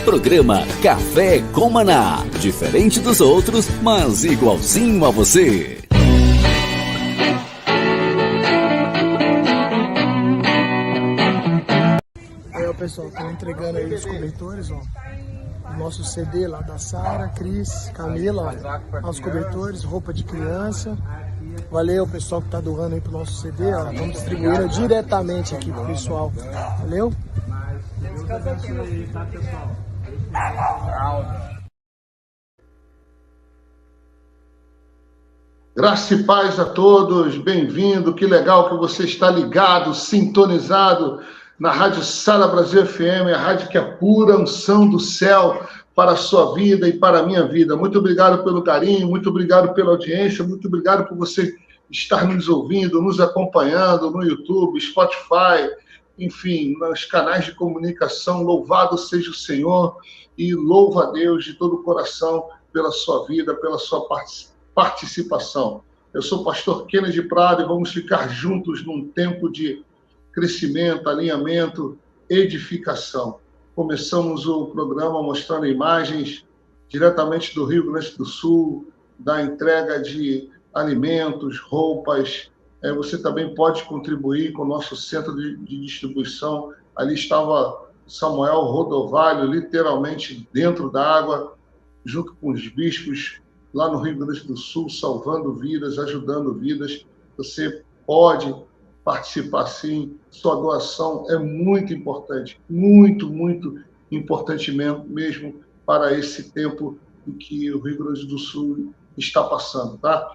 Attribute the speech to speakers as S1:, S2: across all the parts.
S1: Programa Café com Maná. Diferente dos outros, mas igualzinho a você.
S2: Aí, ó, pessoal, estão entregando aí os cobertores, ó. O nosso CD lá da Sara, Cris, Camila, ó. Os cobertores, roupa de criança. Valeu, pessoal que tá doando aí pro nosso CD, ó. Vamos distribuindo diretamente aqui pro pessoal. Valeu? Deus abençoe, tá, pessoal?
S3: Graça e paz a todos, bem-vindo, que legal que você está ligado, sintonizado na Rádio Sara Brasil FM, a rádio que é pura unção do céu para a sua vida e para a minha vida. Muito obrigado pelo carinho, muito obrigado pela audiência, muito obrigado por você estar nos ouvindo, nos acompanhando no YouTube, Spotify, enfim, nos canais de comunicação. Louvado seja o Senhor e louva a Deus de todo o coração pela sua vida, pela sua participação. Eu sou o pastor Kennedy Prado e vamos ficar juntos num tempo de crescimento, alinhamento, edificação. Começamos o programa mostrando imagens diretamente do Rio Grande do Sul, da entrega de alimentos, roupas. Você também pode contribuir com o nosso centro de distribuição. Ali estava Samuel Rodovalho, literalmente dentro da água, junto com os bispos, lá no Rio Grande do Sul, salvando vidas, ajudando vidas. Você pode participar sim, sua doação é muito importante, muito, muito importante mesmo para esse tempo em que o Rio Grande do Sul está passando, tá?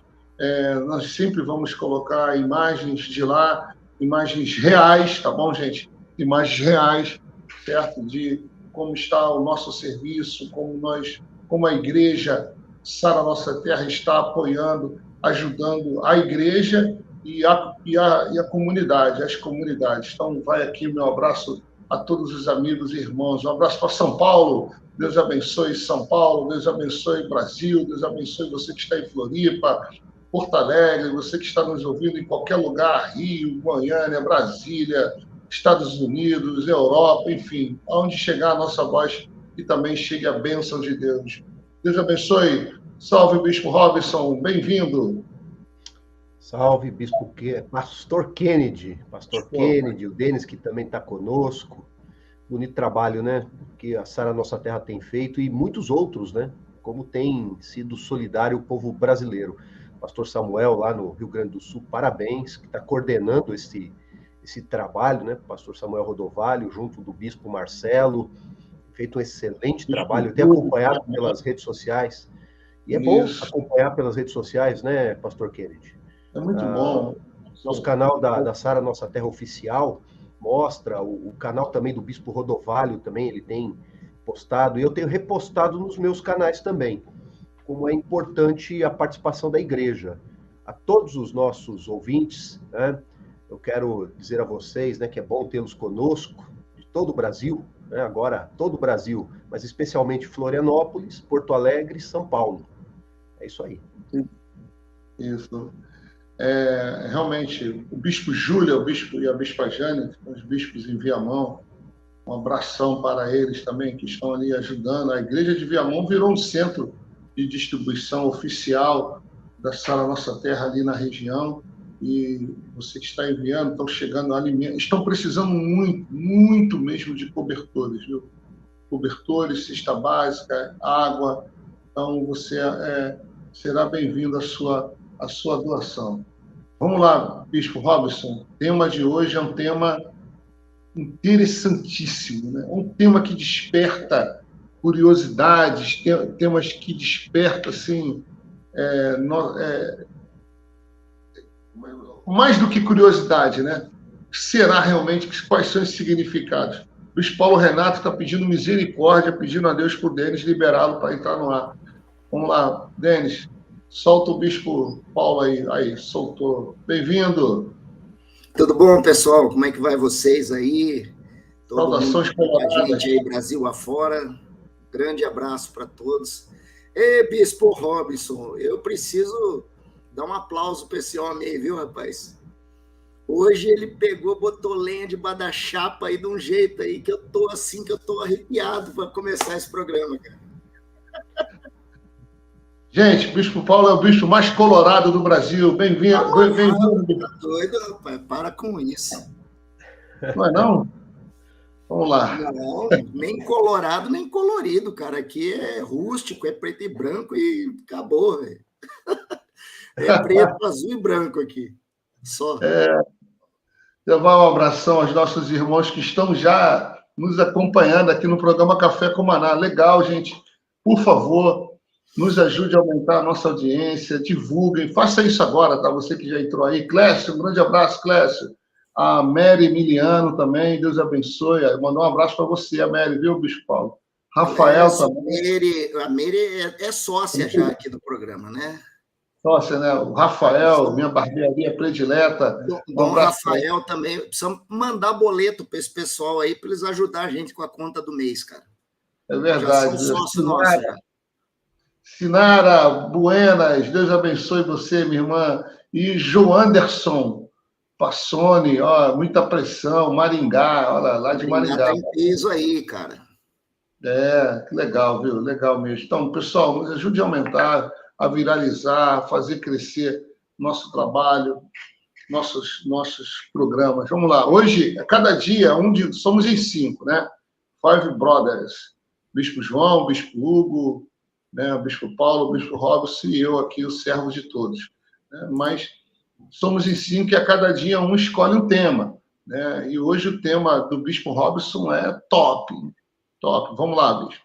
S3: Nós sempre vamos colocar imagens de lá, imagens reais, tá bom, gente? Imagens reais, certo? De como está o nosso serviço, como a igreja Sara Nossa Terra está apoiando, ajudando a igreja e a comunidade, as comunidades. Então, vai aqui o meu abraço a todos os amigos e irmãos. Um abraço para São Paulo. Deus abençoe São Paulo, Deus abençoe Brasil, Deus abençoe você que está em Floripa, Porto Alegre, você que está nos ouvindo em qualquer lugar, Rio, Goiânia, Brasília, Estados Unidos, Europa, enfim, aonde chegar a nossa voz e também chegue a bênção de Deus. Deus abençoe. Salve, Bispo Robson, bem-vindo.
S4: Salve, Bispo Pastor Kennedy. Pastor Kennedy, o Denis, que também está conosco. Bonito trabalho, né? Que a Sara Nossa Terra tem feito e muitos outros, né? Como tem sido solidário o povo brasileiro. Pastor Samuel, lá no Rio Grande do Sul, parabéns, que está coordenando esse trabalho, né? Pastor Samuel Rodovalho, junto do Bispo Marcelo, feito um excelente trabalho. Eu tenho acompanhado pelas redes sociais. E é bom acompanhar pelas redes sociais, né, Pastor Kennedy?
S3: É muito bom.
S4: Nosso canal da Sara Nossa Terra Oficial mostra, o canal também do Bispo Rodovalho também, ele tem postado, e eu tenho repostado nos meus canais também, como é importante a participação da igreja. A todos os nossos ouvintes, né, eu quero dizer a vocês, né, que é bom tê-los conosco, de todo o Brasil, né, agora todo o Brasil, mas especialmente Florianópolis, Porto Alegre e São Paulo. É isso aí.
S3: Isso. Realmente, o Bispo Júlio, o Bispo e a Bispa Jane, os bispos em Viamão, um abração para eles também, que estão ali ajudando. A Igreja de Viamão virou um centro de distribuição oficial da Sara Nossa Terra ali na região, e você que está enviando, estão chegando alimentos, estão precisando muito, muito mesmo de cobertores, viu? Cobertores, cesta básica, água. Então, você será bem-vindo à sua doação. Vamos lá, Bispo Robson. O tema de hoje é um tema interessantíssimo, né? Um tema que desperta curiosidades, temas que despertam, assim, mais do que curiosidade, né? Será realmente, quais são os significados? O Bispo Paulo Renato está pedindo misericórdia, pedindo a Deus por Denis liberá-lo para entrar no ar. Vamos lá, Denis, solta o Bispo Paulo aí, soltou. Bem-vindo.
S5: Tudo bom, pessoal? Como é que vai vocês aí?
S3: Saudações coloradas.
S5: Gente aí, Brasil afora. Grande abraço para todos. Ei, Bispo Robson, eu preciso dar um aplauso para esse homem aí, viu, rapaz? Hoje ele pegou, botou lenha debaixo da chapa aí de um jeito aí que eu tô assim, que eu tô arrepiado para começar esse programa, cara.
S3: Gente, o Bispo Paulo é o bicho mais colorado do Brasil. Bem-vindo, bem-vindo.
S5: Tá doido, rapaz? Para com isso.
S3: Não é não? Vamos lá.
S5: Não, nem colorado, nem colorido, cara. Aqui é rústico, é preto e branco e acabou, velho. É preto, azul e branco aqui. Só.
S3: Levar um abração aos nossos irmãos que estão já nos acompanhando aqui no programa Café com Maná. Legal, gente. Por favor, nos ajude a aumentar a nossa audiência, divulguem. Faça isso agora, tá? Você que já entrou aí. Clécio, um grande abraço, Clécio. A Mary Emiliano também, Deus abençoe. Mandou um abraço para você, a Mary, viu, Bispo Paulo? Rafael também.
S5: A Meire é sócia já aqui do programa, né?
S3: Sócia, né? O Rafael, minha barbearia predileta.
S5: Dom Rafael também. Precisamos mandar boleto para esse pessoal aí, para eles ajudarem a gente com a conta do mês, cara.
S3: É verdade.
S5: Já são sócios nossos, já.
S3: Sinara Buenas, Deus abençoe você, minha irmã. E Joanderson Passoni, ó, muita pressão, Maringá, olha lá de Maringá.
S5: Tem peso aí, cara.
S3: É, que legal, viu? Legal mesmo. Então, pessoal, nos ajude a aumentar, a viralizar, a fazer crescer nosso trabalho, nossos programas. Vamos lá. Hoje, a cada dia, somos em 5, né? Five Brothers. Bispo João, Bispo Hugo, né? Bispo Paulo, Bispo Robson e eu aqui, o servo de todos. Né? Mas somos em 5 e a cada dia um escolhe um tema. Né? E hoje o tema do Bispo Robson é top. Top. Vamos lá, Bispo.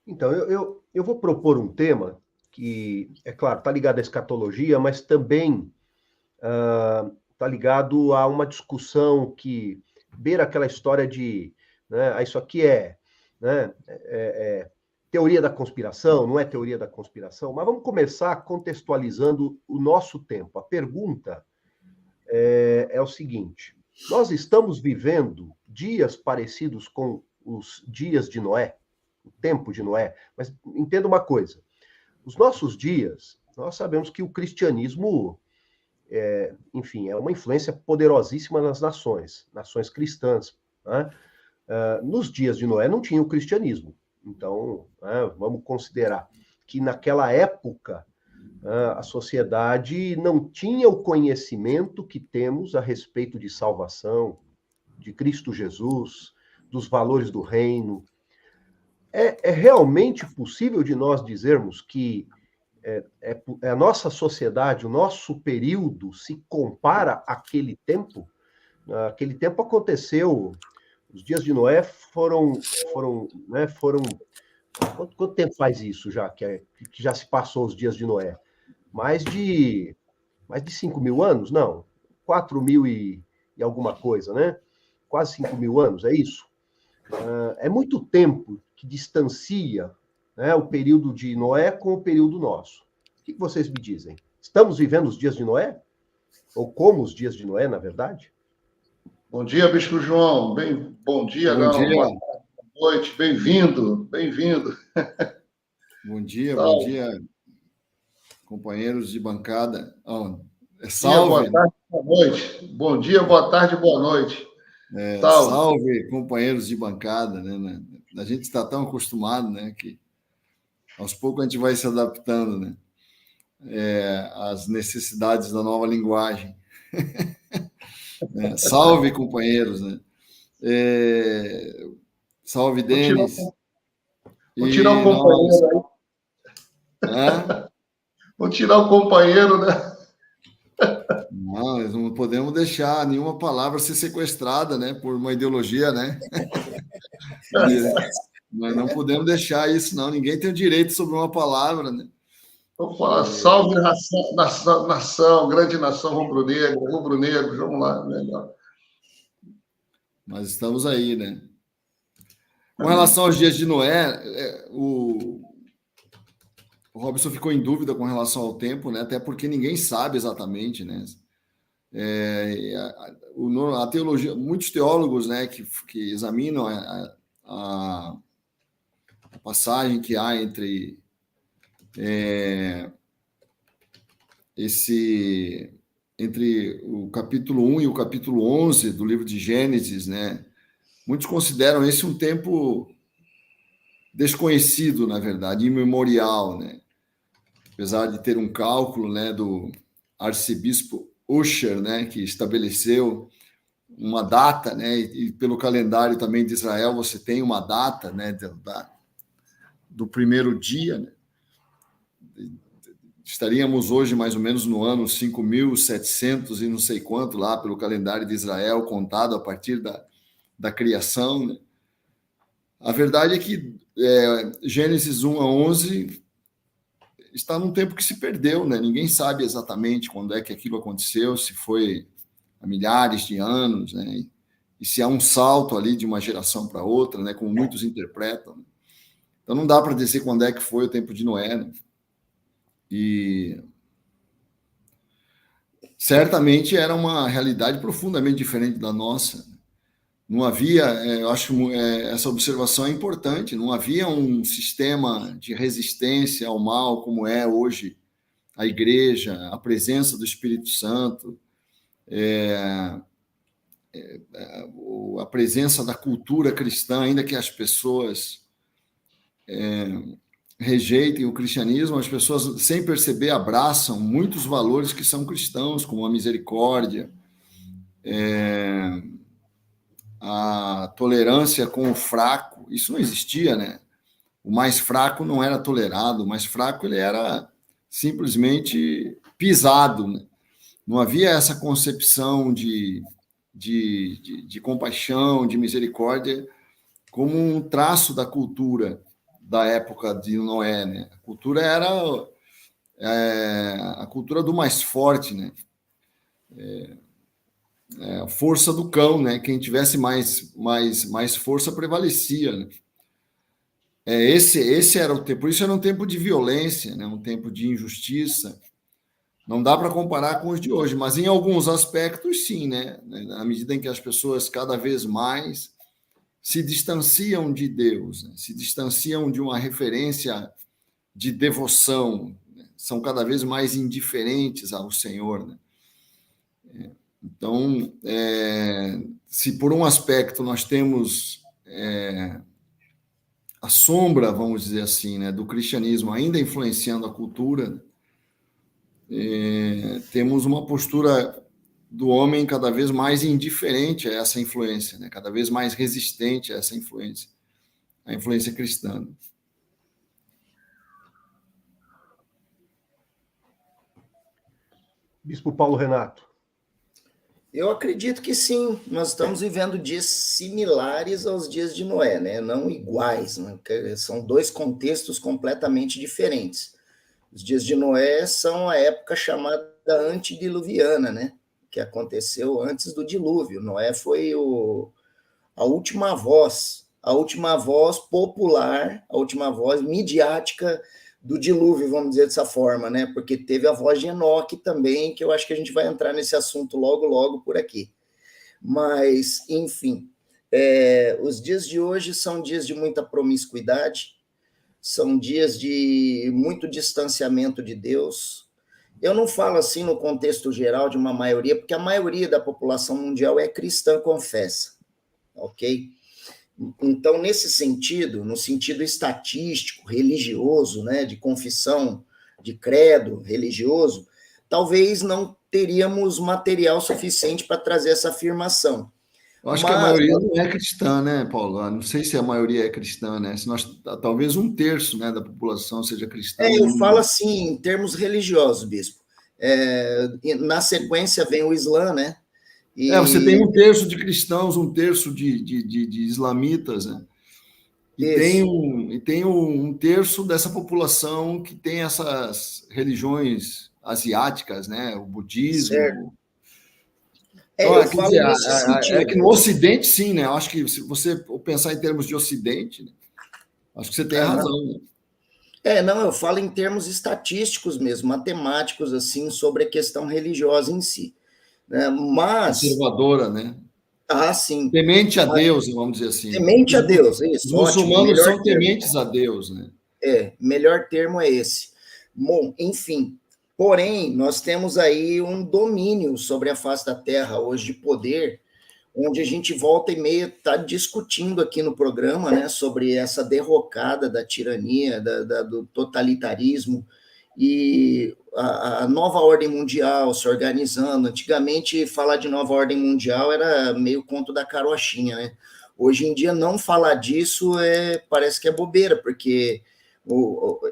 S4: Então, eu vou propor um tema que, é claro, está ligado à escatologia, mas também está ligado a uma discussão que beira aquela história de, né, isso aqui né, teoria da conspiração, não é teoria da conspiração, mas vamos começar contextualizando o nosso tempo. A pergunta é o seguinte: nós estamos vivendo dias parecidos com os dias de Noé, o tempo de Noé, mas entenda uma coisa, os nossos dias, nós sabemos que o cristianismo, enfim, é uma influência poderosíssima nas nações cristãs, né? Nos dias de Noé não tinha o cristianismo, então, vamos considerar que naquela época a sociedade não tinha o conhecimento que temos a respeito de salvação, de Cristo Jesus, dos valores do reino. É realmente possível de nós dizermos que a nossa sociedade, o nosso período se compara àquele tempo? Aquele tempo aconteceu, os dias de Noé foram quanto tempo faz isso já, que já se passou os dias de Noé? Mais de 5.000 anos? Não, 4.000 e alguma coisa, né? Quase 5.000 anos, é isso? É muito tempo que distancia, né, o período de Noé com o período nosso. O que vocês me dizem? Estamos vivendo os dias de Noé? Ou como os dias de Noé, na verdade?
S3: Bom dia, Bispo João. Bom dia,
S6: bom dia.
S3: Boa noite. Bem-vindo.
S6: Bom dia, companheiros de bancada. Salve.
S3: Boa tarde, boa noite. Bom dia, boa tarde, boa noite.
S6: Salve, companheiros de bancada, né? A gente está tão acostumado, né, que aos poucos a gente vai se adaptando, né, às necessidades da nova linguagem. Salve, companheiros, né? Salve, Denis.
S3: Vou tirar o companheiro aí. Vou tirar o companheiro, né?
S6: Não, nós não podemos deixar nenhuma palavra ser sequestrada, né, por uma ideologia, né? Nós não podemos deixar isso, não. Ninguém tem o direito sobre uma palavra, né?
S3: Vou falar, salve nação, grande nação rubro-negro, vamos lá, melhor.
S6: Mas estamos aí, né? Com relação aos dias de Noé, o Robson ficou em dúvida com relação ao tempo, né? Até porque ninguém sabe exatamente, né? A teologia, muitos teólogos, né, que examinam a passagem que há entre entre o capítulo 1 e o capítulo 11 do livro de Gênesis, né? Muitos consideram esse um tempo desconhecido, na verdade, imemorial, né? Apesar de ter um cálculo, né, do arcebispo Usher, né, que estabeleceu uma data, né, e pelo calendário também de Israel você tem uma data, né, do primeiro dia, né? Estaríamos hoje mais ou menos no ano 5.700 e não sei quanto lá pelo calendário de Israel, contado a partir da criação, né? A verdade é que Gênesis 1 a 11 está num tempo que se perdeu, né? Ninguém sabe exatamente quando é que aquilo aconteceu, se foi há milhares de anos, né? E se há um salto ali de uma geração para outra, né? Como muitos interpretam. Então não dá para dizer quando é que foi o tempo de Noé, né? E certamente era uma realidade profundamente diferente da nossa. Não havia, eu acho que essa observação é importante, não havia um sistema de resistência ao mal como é hoje a igreja, a presença do Espírito Santo, a presença da cultura cristã, ainda que as pessoas rejeitem o cristianismo, as pessoas, sem perceber, abraçam muitos valores que são cristãos, como a misericórdia, a tolerância com o fraco. Isso não existia, né? O mais fraco não era tolerado, o mais fraco ele era simplesmente pisado, né? Não havia essa concepção de compaixão, de misericórdia, como um traço da cultura da época de Noé, né? A cultura era a cultura do mais forte, né? A força do cão, né? Quem tivesse mais força prevalecia, né? Esse era o tempo. Por isso era um tempo de violência, né? Um tempo de injustiça. Não dá para comparar com os de hoje, mas em alguns aspectos, sim, né? Na medida em que as pessoas cada vez mais se distanciam de Deus, né? Se distanciam de uma referência de devoção, né? São cada vez mais indiferentes ao Senhor, né? Então, se por um aspecto nós temos a sombra, vamos dizer assim, né, do cristianismo ainda influenciando a cultura, temos uma postura do homem cada vez mais indiferente a essa influência, né, cada vez mais resistente a essa influência, a influência cristã.
S4: Bispo Paulo Renato.
S5: Eu acredito que sim, nós estamos vivendo dias similares aos dias de Noé, né? Não iguais, né? São dois contextos completamente diferentes. Os dias de Noé são a época chamada antediluviana, né? Que aconteceu antes do dilúvio. Noé foi a última voz popular, a última voz midiática do dilúvio, vamos dizer dessa forma, né? Porque teve a voz de Enoque também, que eu acho que a gente vai entrar nesse assunto logo por aqui. Mas, enfim, os dias de hoje são dias de muita promiscuidade, são dias de muito distanciamento de Deus. Eu não falo assim no contexto geral de uma maioria, porque a maioria da população mundial é cristã, confessa, ok? Então, nesse sentido, no sentido estatístico, religioso, né, de confissão, de credo religioso, talvez não teríamos material suficiente para trazer essa afirmação.
S6: Eu acho que a maioria não é cristã, né, Paulo? Não sei se a maioria é cristã, né? Se talvez 1/3, né, da população seja cristã.
S5: Eu falo assim, em termos religiosos, bispo. Na sequência vem o Islã, né?
S6: Você tem 1/3 de cristãos, 1/3 de islamitas, né? E tem 1/3 dessa população que tem essas religiões asiáticas, né? O budismo.
S5: Certo.
S6: Eu falo nesse sentido. Que no Ocidente, sim, né? Eu acho que se você pensar em termos de Ocidente, né? Acho que você tem razão. Né?
S5: Não, eu falo em termos estatísticos mesmo, matemáticos, assim, sobre a questão religiosa em si. Mas...
S6: Conservadora, né?
S5: Sim.
S6: Temente a Deus, vamos dizer assim.
S5: Temente a Deus, é isso.
S6: Os muçulmanos são tementes a Deus, né?
S5: Melhor termo é esse. Bom, enfim, Porém, nós temos aí um domínio sobre a face da terra hoje de poder, onde a gente volta e meia está discutindo aqui no programa, né, sobre essa derrocada da tirania, do totalitarismo e a nova ordem mundial se organizando. Antigamente, falar de nova ordem mundial era meio conto da carochinha, né? Hoje em dia, não falar disso parece que é bobeira, porque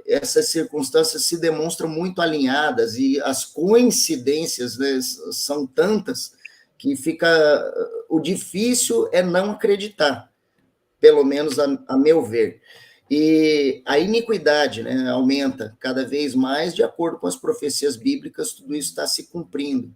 S5: essas circunstâncias se demonstram muito alinhadas e as coincidências, né, são tantas que fica... O difícil é não acreditar, pelo menos a meu ver. E a iniquidade, né, aumenta cada vez mais, de acordo com as profecias bíblicas, tudo isso está se cumprindo.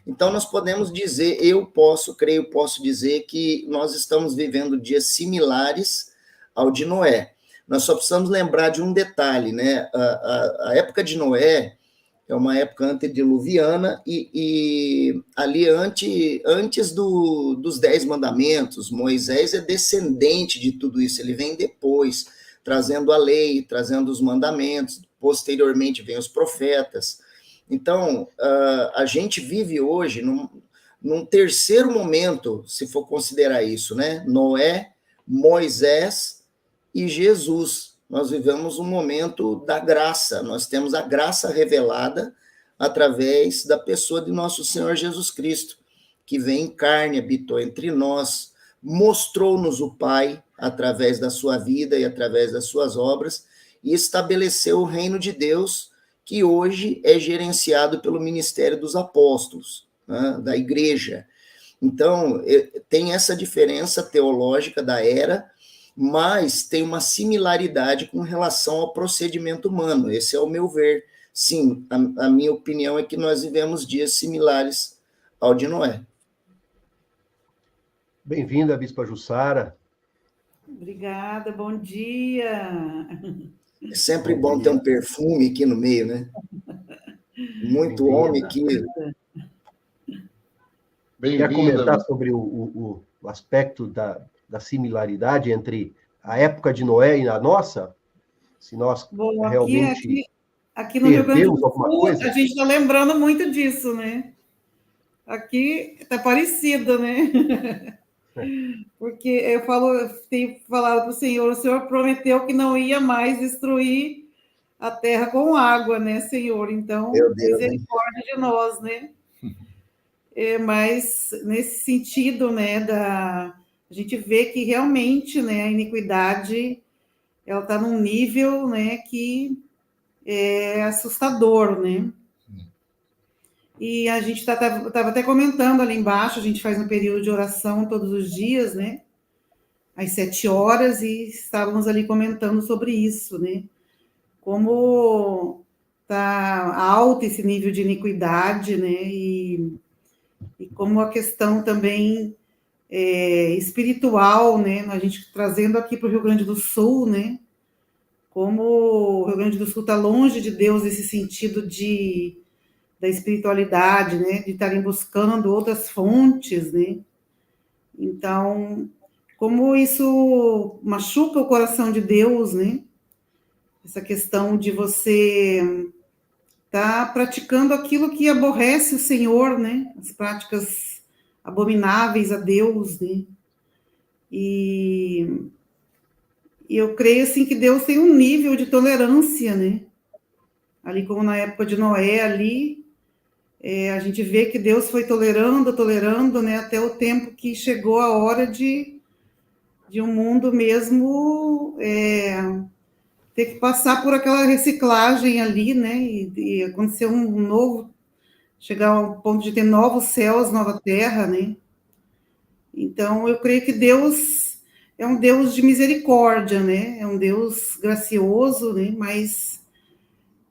S5: Então, nós podemos dizer, posso dizer que nós estamos vivendo dias similares ao de Noé. Nós só precisamos lembrar de um detalhe, né? A época de Noé é uma época antediluviana e ali antes dos 10 mandamentos, Moisés é descendente de tudo isso, ele vem depois, trazendo a lei, trazendo os mandamentos, posteriormente vem os profetas. Então, a gente vive hoje num terceiro momento, se for considerar isso, né? Noé, Moisés e Jesus. Nós vivemos um momento da graça, nós temos a graça revelada através da pessoa de nosso Senhor Jesus Cristo, que vem em carne, habitou entre nós, mostrou-nos o Pai através da sua vida e através das suas obras, e estabeleceu o reino de Deus, que hoje é gerenciado pelo ministério dos apóstolos, né, da igreja. Então, tem essa diferença teológica da era, mas tem uma similaridade com relação ao procedimento humano. Esse é o meu ver. Sim, a minha opinião é que nós vivemos dias similares ao de Noé.
S4: Bem-vinda, Bispa Jussara.
S7: Obrigada, bom dia.
S5: É sempre bom ter um perfume aqui no meio, né? Muito homem aqui.
S4: Quer comentar sobre o aspecto da similaridade entre a época de Noé e a nossa? Se nós realmente
S7: aqui no Rio Grande do
S4: alguma
S7: Sul,
S4: coisa?
S7: a gente está lembrando muito disso, né? Aqui está parecido, né? Porque eu tenho falado para o Senhor prometeu que não ia mais destruir a terra com água, né, Senhor? Então, misericórdia de nós, né? Mas nesse sentido, né, a gente vê que realmente, né, a iniquidade ela está num nível, né, que é assustador, né? E a gente estava até comentando ali embaixo, a gente faz um período de oração todos os dias, né? Às 7 horas, e estávamos ali comentando sobre isso, né? Como está alto esse nível de iniquidade, né? E como a questão também espiritual, né? A gente trazendo aqui para o Rio Grande do Sul, né? Como o Rio Grande do Sul está longe de Deus nesse sentido da espiritualidade, né? De estarem buscando outras fontes, né? Então, como isso machuca o coração de Deus, né? Essa questão de você estar praticando aquilo que aborrece o Senhor, né? As práticas abomináveis a Deus, né? E eu creio, assim, que Deus tem um nível de tolerância, né? Ali como na época de Noé, ali, a gente vê que Deus foi tolerando, né? Até o tempo que chegou a hora de um mundo mesmo ter que passar por aquela reciclagem ali, né? E acontecer um novo, chegar ao ponto de ter novos céus, nova terra, né? Então, eu creio que Deus é um Deus de misericórdia, né? É um Deus gracioso, né? Mas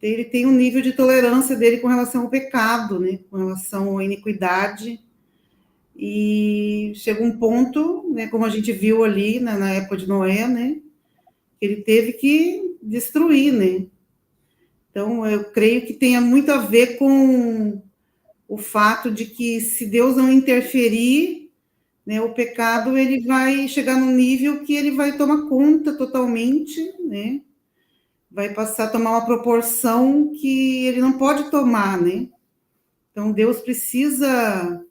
S7: ele tem um nível de tolerância dele com relação ao pecado, né? Com relação à iniquidade. E chega um ponto, né? Como a gente viu ali na época de Noé, né? Ele teve que destruir, né? Então, eu creio que tenha muito a ver com o fato de que, se Deus não interferir, né, o pecado ele vai chegar num nível que ele vai tomar conta totalmente, né, vai passar a tomar uma proporção que ele não pode tomar, né? Então, Deus precisa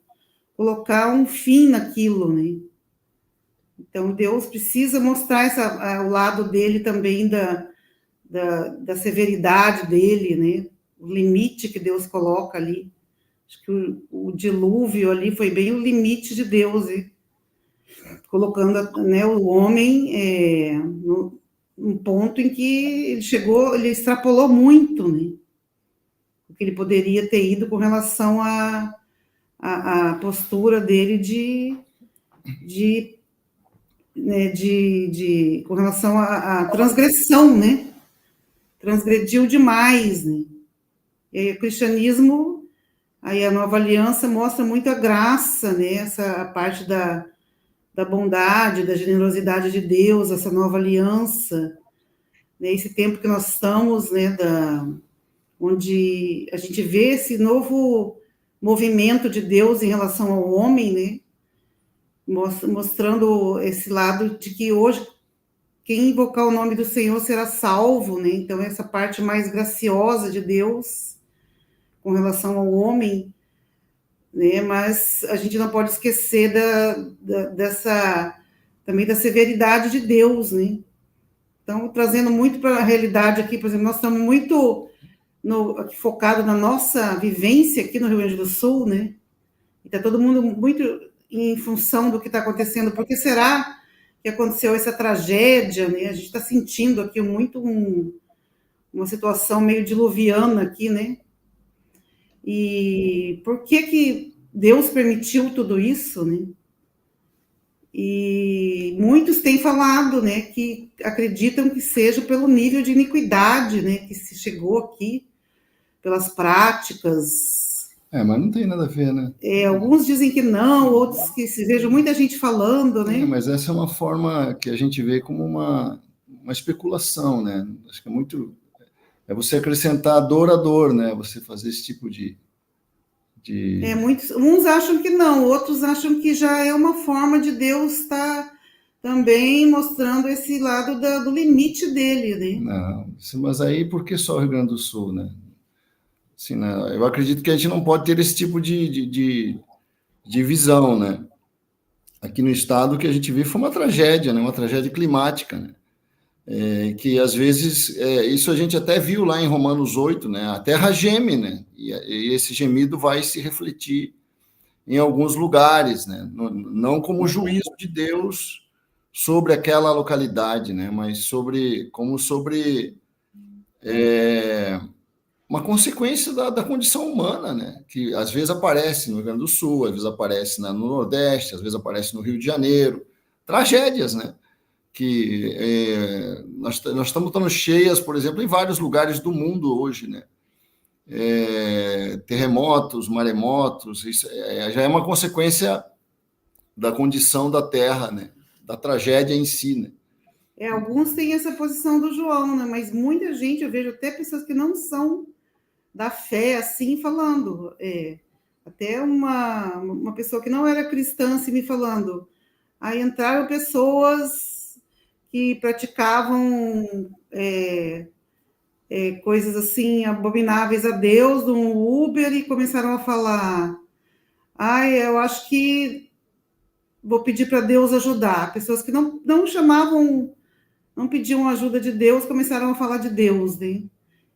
S7: colocar um fim naquilo, né? Então, Deus precisa mostrar o lado dele também da severidade dele, né? O limite que Deus coloca ali. Acho que o dilúvio ali foi bem o limite de Deus, né? Colocando, né, o homem num ponto em que ele extrapolou muito, né? O que ele poderia ter ido com relação à postura dele com relação à transgressão, né? Transgrediu demais, né? E aí o cristianismo, aí a nova aliança mostra muito a graça, né? Essa parte da bondade, da generosidade de Deus, essa nova aliança, né? Esse tempo que nós estamos, né? Onde a gente vê esse novo movimento de Deus em relação ao homem, né? Mostrando esse lado de que hoje quem invocar o nome do Senhor será salvo, né? Então, essa parte mais graciosa de Deus com relação ao homem, né? Mas a gente não pode esquecer também da severidade de Deus, né? Então, trazendo muito para a realidade aqui, por exemplo, nós estamos muito aqui focado na nossa vivência aqui no Rio Grande do Sul, né? E está todo mundo muito em função do que está acontecendo. Por que será que aconteceu essa tragédia, né? A gente está sentindo aqui muito uma situação meio diluviana aqui, né? E por que Deus permitiu tudo isso, né? E muitos têm falado, né, que acreditam que seja pelo nível de iniquidade, né, que se chegou aqui, pelas práticas.
S6: Mas não tem nada a ver, né?
S7: Alguns dizem que não, outros que se vejo muita gente falando, né?
S6: Mas essa é uma forma que a gente vê como uma especulação, né? Acho que é você acrescentar dor à dor, né? Você fazer esse tipo de...
S7: Uns acham que não, outros acham que já é uma forma de Deus estar também mostrando esse lado do limite dele, né?
S6: Não, mas aí por que só o Rio Grande do Sul, né? Assim, né? Eu acredito que a gente não pode ter esse tipo de visão, né? Aqui no estado, o que a gente vive foi uma tragédia, né? Uma tragédia climática, né? Que às vezes, isso a gente até viu lá em Romanos 8, né? A terra geme, né? E esse gemido vai se refletir em alguns lugares, né? Não como juízo de Deus sobre aquela localidade, né? Mas como sobre uma consequência da condição humana, né? Que às vezes aparece no Rio Grande do Sul, às vezes aparece no Nordeste, às vezes aparece no Rio de Janeiro. Tragédias, né? Que nós estamos cheias, por exemplo, em vários lugares do mundo hoje, né? Terremotos, maremotos, isso já é uma consequência da condição da Terra, né? Da tragédia em si, né?
S7: Alguns têm essa posição do João, né? Mas muita gente, eu vejo até pessoas que não são da fé, assim, falando. Até uma pessoa que não era cristã, assim, me falando. Aí entraram pessoas que praticavam coisas assim abomináveis a Deus no Uber e começaram a falar: eu acho que vou pedir para Deus ajudar. Pessoas que não chamavam, não pediam ajuda de Deus, começaram a falar de Deus, né?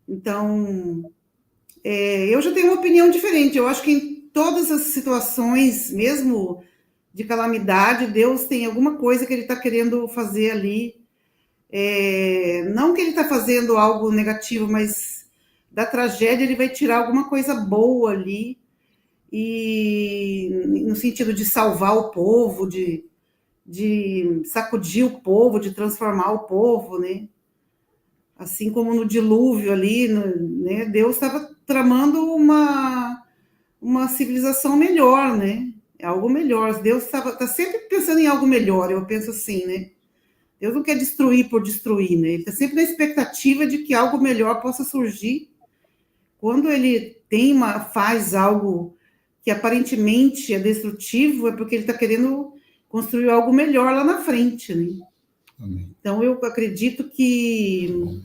S7: Então, eu já tenho uma opinião diferente. Eu acho que em todas as situações, mesmo de calamidade, Deus tem alguma coisa que ele está querendo fazer ali. Não que ele está fazendo algo negativo, mas da tragédia ele vai tirar alguma coisa boa ali, e no sentido de salvar o povo, de sacudir o povo, de transformar o povo, né? Assim como no dilúvio ali, né? Deus estava tramando uma civilização melhor, né? Algo melhor. Deus está sempre pensando em algo melhor, eu penso assim, né? Deus não quer destruir por destruir, né? Ele está sempre na expectativa de que algo melhor possa surgir. Quando ele faz algo que aparentemente é destrutivo, é porque ele está querendo construir algo melhor lá na frente, né?
S6: Amém.
S7: Então, eu acredito que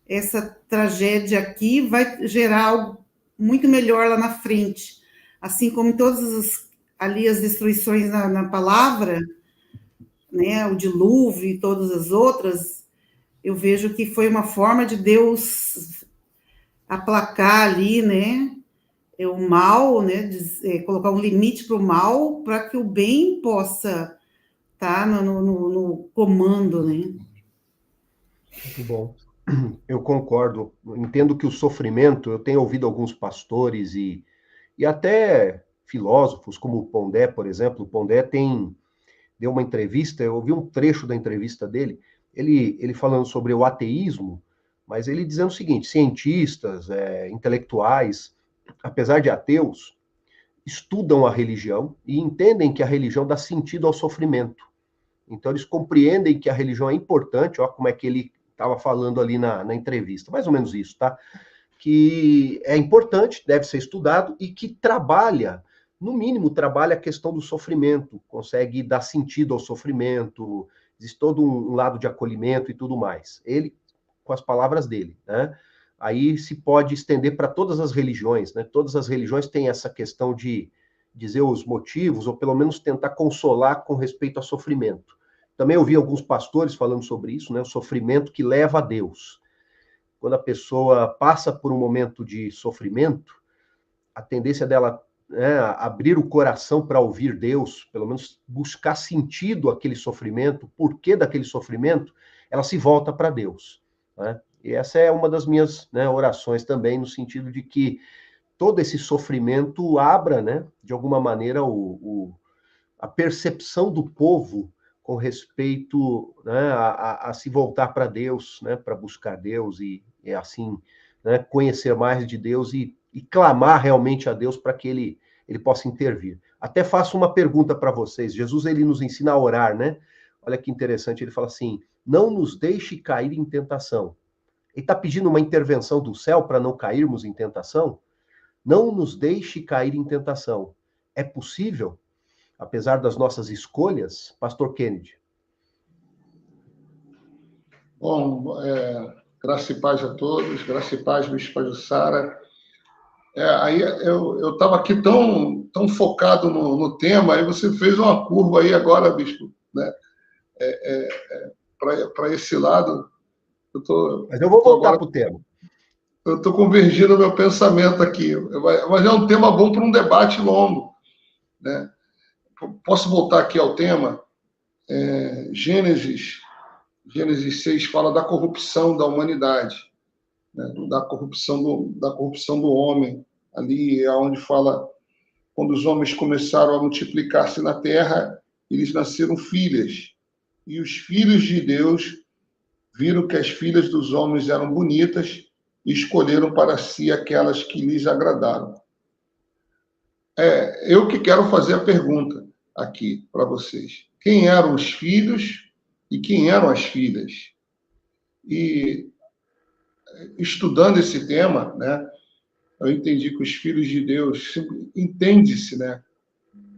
S7: essa tragédia aqui vai gerar algo muito melhor lá na frente. Assim como em todas ali as destruições na palavra, né, o dilúvio e todas as outras, eu vejo que foi uma forma de Deus aplacar ali, né, o mal, né, colocar um limite para o mal, para que o bem possa estar no comando, né.
S4: Muito bom. Eu concordo. Entendo que o sofrimento, eu tenho ouvido alguns pastores e até filósofos, como o Pondé, por exemplo. O Pondé deu uma entrevista, eu ouvi um trecho da entrevista dele, ele falando sobre o ateísmo, mas ele dizendo o seguinte: cientistas, intelectuais, apesar de ateus, estudam a religião e entendem que a religião dá sentido ao sofrimento. Então, eles compreendem que a religião é importante, ó, como é que ele estava falando ali na entrevista, mais ou menos isso, tá? Que é importante, deve ser estudado e que trabalha, no mínimo, trabalha a questão do sofrimento, consegue dar sentido ao sofrimento, existe todo um lado de acolhimento e tudo mais. Ele, com as palavras dele, né? Aí se pode estender para todas as religiões, né? Todas as religiões têm essa questão de dizer os motivos, ou pelo menos tentar consolar com respeito ao sofrimento. Também ouvi alguns pastores falando sobre isso, né? O sofrimento que leva a Deus. Quando a pessoa passa por um momento de sofrimento, a tendência dela abrir o coração para ouvir Deus, pelo menos buscar sentido àquele sofrimento, porquê daquele sofrimento, ela se volta para Deus, né? E essa é uma das minhas, né, orações também, no sentido de que todo esse sofrimento abra, né, de alguma maneira, a percepção do povo com respeito, né, a se voltar para Deus, né, para buscar Deus e assim, né, conhecer mais de Deus e clamar realmente a Deus para que ele possa intervir. Até faço uma pergunta para vocês. Jesus, ele nos ensina a orar, né? Olha que interessante, ele fala assim: não nos deixe cair em tentação. Ele está pedindo uma intervenção do céu para não cairmos em tentação? Não nos deixe cair em tentação. É possível, apesar das nossas escolhas? Pastor Kennedy.
S3: Bom, graça e paz a todos, graça e paz, Bispo Jussara. Aí eu estava aqui tão focado no tema, aí você fez uma curva aí agora, Bispo, né? Para esse lado.
S4: Mas eu vou voltar para o tema.
S3: Eu estou convergindo o meu pensamento aqui, mas é um tema bom para um debate longo, né? Posso voltar aqui ao tema? Gênesis 6 fala da corrupção da humanidade, né? da corrupção do homem. Ali é onde fala, quando os homens começaram a multiplicar-se na terra, eles nasceram filhas. E os filhos de Deus viram que as filhas dos homens eram bonitas e escolheram para si aquelas que lhes agradaram. Eu que quero fazer a pergunta aqui para vocês. Quem eram os filhos e quem eram as filhas? E estudando esse tema, né, eu entendi que os filhos de Deus, entende-se, né,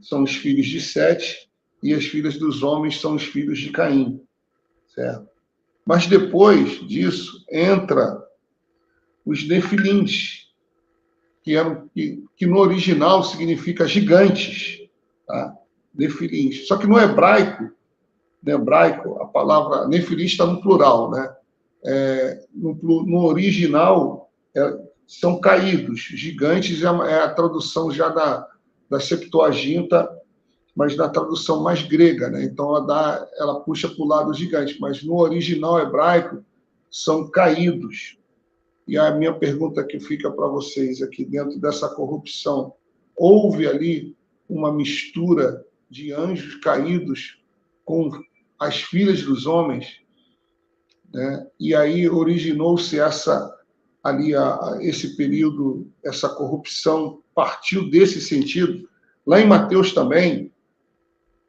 S3: são os filhos de Sete e as filhas dos homens são os filhos de Caim, certo? Mas depois disso entra os nefilins, que no original significa gigantes, tá? Nefilins. Só que no hebraico, a palavra nefilim está no plural, né? No original são caídos. Gigantes é a tradução já da Septuaginta, mas na tradução mais grega, né? Então ela puxa para o lado gigante, mas no original hebraico são caídos. E a minha pergunta que fica para vocês aqui, dentro dessa corrupção, houve ali uma mistura de anjos caídos com as filhas dos homens, né? E aí originou-se esse período, essa corrupção partiu desse sentido. Lá em Mateus também,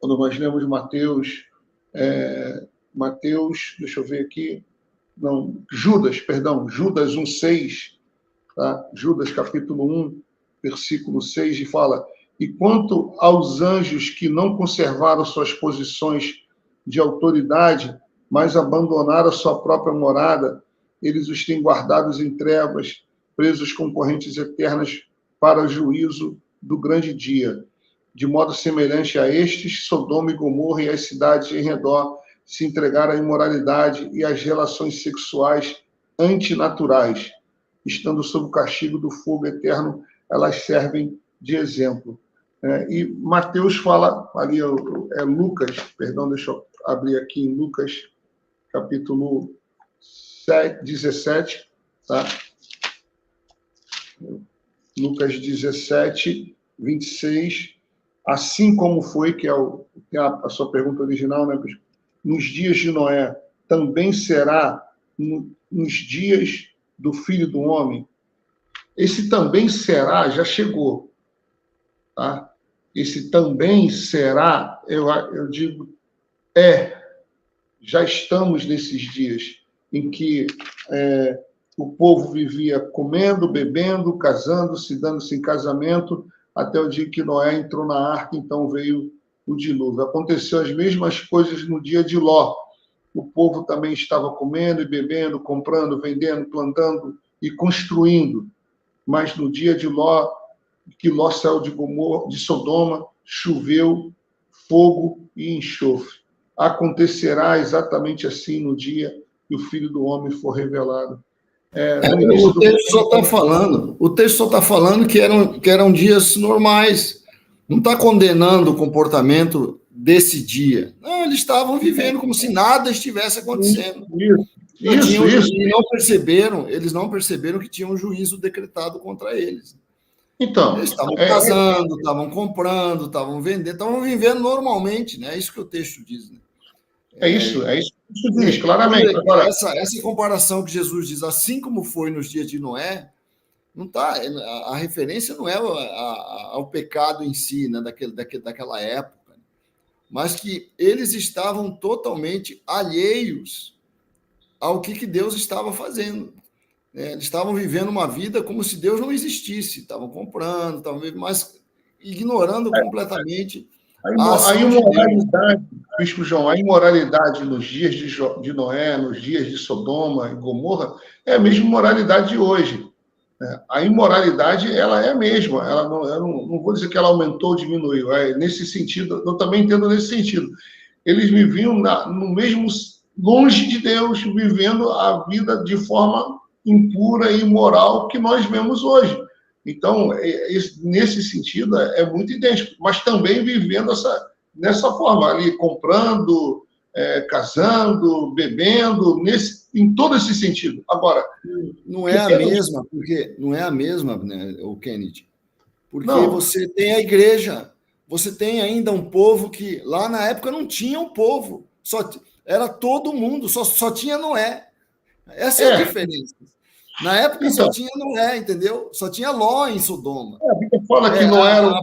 S3: quando nós lemos Mateus, deixa eu ver aqui, Judas 1:6, tá? Judas capítulo 1, versículo 6, e fala: e quanto aos anjos que não conservaram suas posições de autoridade, mas abandonaram sua própria morada, eles os têm guardados em trevas, presos com correntes eternas para o juízo do grande dia. De modo semelhante a estes, Sodoma e Gomorra e as cidades em redor se entregaram à imoralidade e às relações sexuais antinaturais. Estando sob o castigo do fogo eterno, elas servem de exemplo. E Mateus fala, ali é Lucas, perdão, deixa eu abrir aqui em Lucas, capítulo 17, tá? Lucas 17, 26, assim como foi, que é a sua pergunta original, né? Nos dias de Noé, também será nos dias do Filho do Homem. Esse também será já chegou, tá? Esse também será, eu digo, já estamos nesses dias em que o povo vivia comendo, bebendo, casando, se dando-se em casamento, até o dia que Noé entrou na arca, então veio o dilúvio. Aconteceu as mesmas coisas no dia de Ló. O povo também estava comendo e bebendo, comprando, vendendo, plantando e construindo. Mas no dia de Ló, que Ló saiu de Sodoma, choveu fogo e enxofre. Acontecerá exatamente assim no dia que o Filho do Homem for revelado.
S6: O texto só está falando que eram dias normais. Não está condenando o comportamento desse dia. Não, eles estavam vivendo como se nada estivesse acontecendo.
S3: Isso.
S6: Eles não perceberam que tinha um juízo decretado contra eles.
S3: Então,
S6: eles estavam casando, estavam comprando, estavam vendendo, estavam vivendo normalmente, né? É isso que o texto diz, né?
S3: É isso que diz, claramente. Agora,
S6: essa comparação que Jesus diz, assim como foi nos dias de Noé, não tá, a referência não é ao pecado em si, né, daquela época, mas que eles estavam totalmente alheios ao que Deus estava fazendo. Eles estavam vivendo uma vida como se Deus não existisse, estavam comprando, mas ignorando completamente
S3: a imoralidade, Bispo João, a imoralidade nos dias de Noé, nos dias de Sodoma e Gomorra, é a mesma moralidade de hoje. A imoralidade, ela é a mesma. Eu não vou dizer que ela aumentou ou diminuiu. Nesse sentido, eu também entendo nesse sentido. Eles viviam no mesmo, longe de Deus, vivendo a vida de forma impura e imoral que nós vemos hoje. Então, nesse sentido, é muito idêntico, mas também vivendo nessa forma, ali, comprando, casando, bebendo, em todo esse sentido. Agora,
S6: não é a mesma, né, o Kennedy, porque você tem a igreja, você tem ainda um povo que lá na época não tinha um povo, era todo mundo, só tinha Noé. Essa é a diferença. Na época só tinha Noé, entendeu? Só tinha Ló em Sodoma.
S3: A Bíblia fala que não era.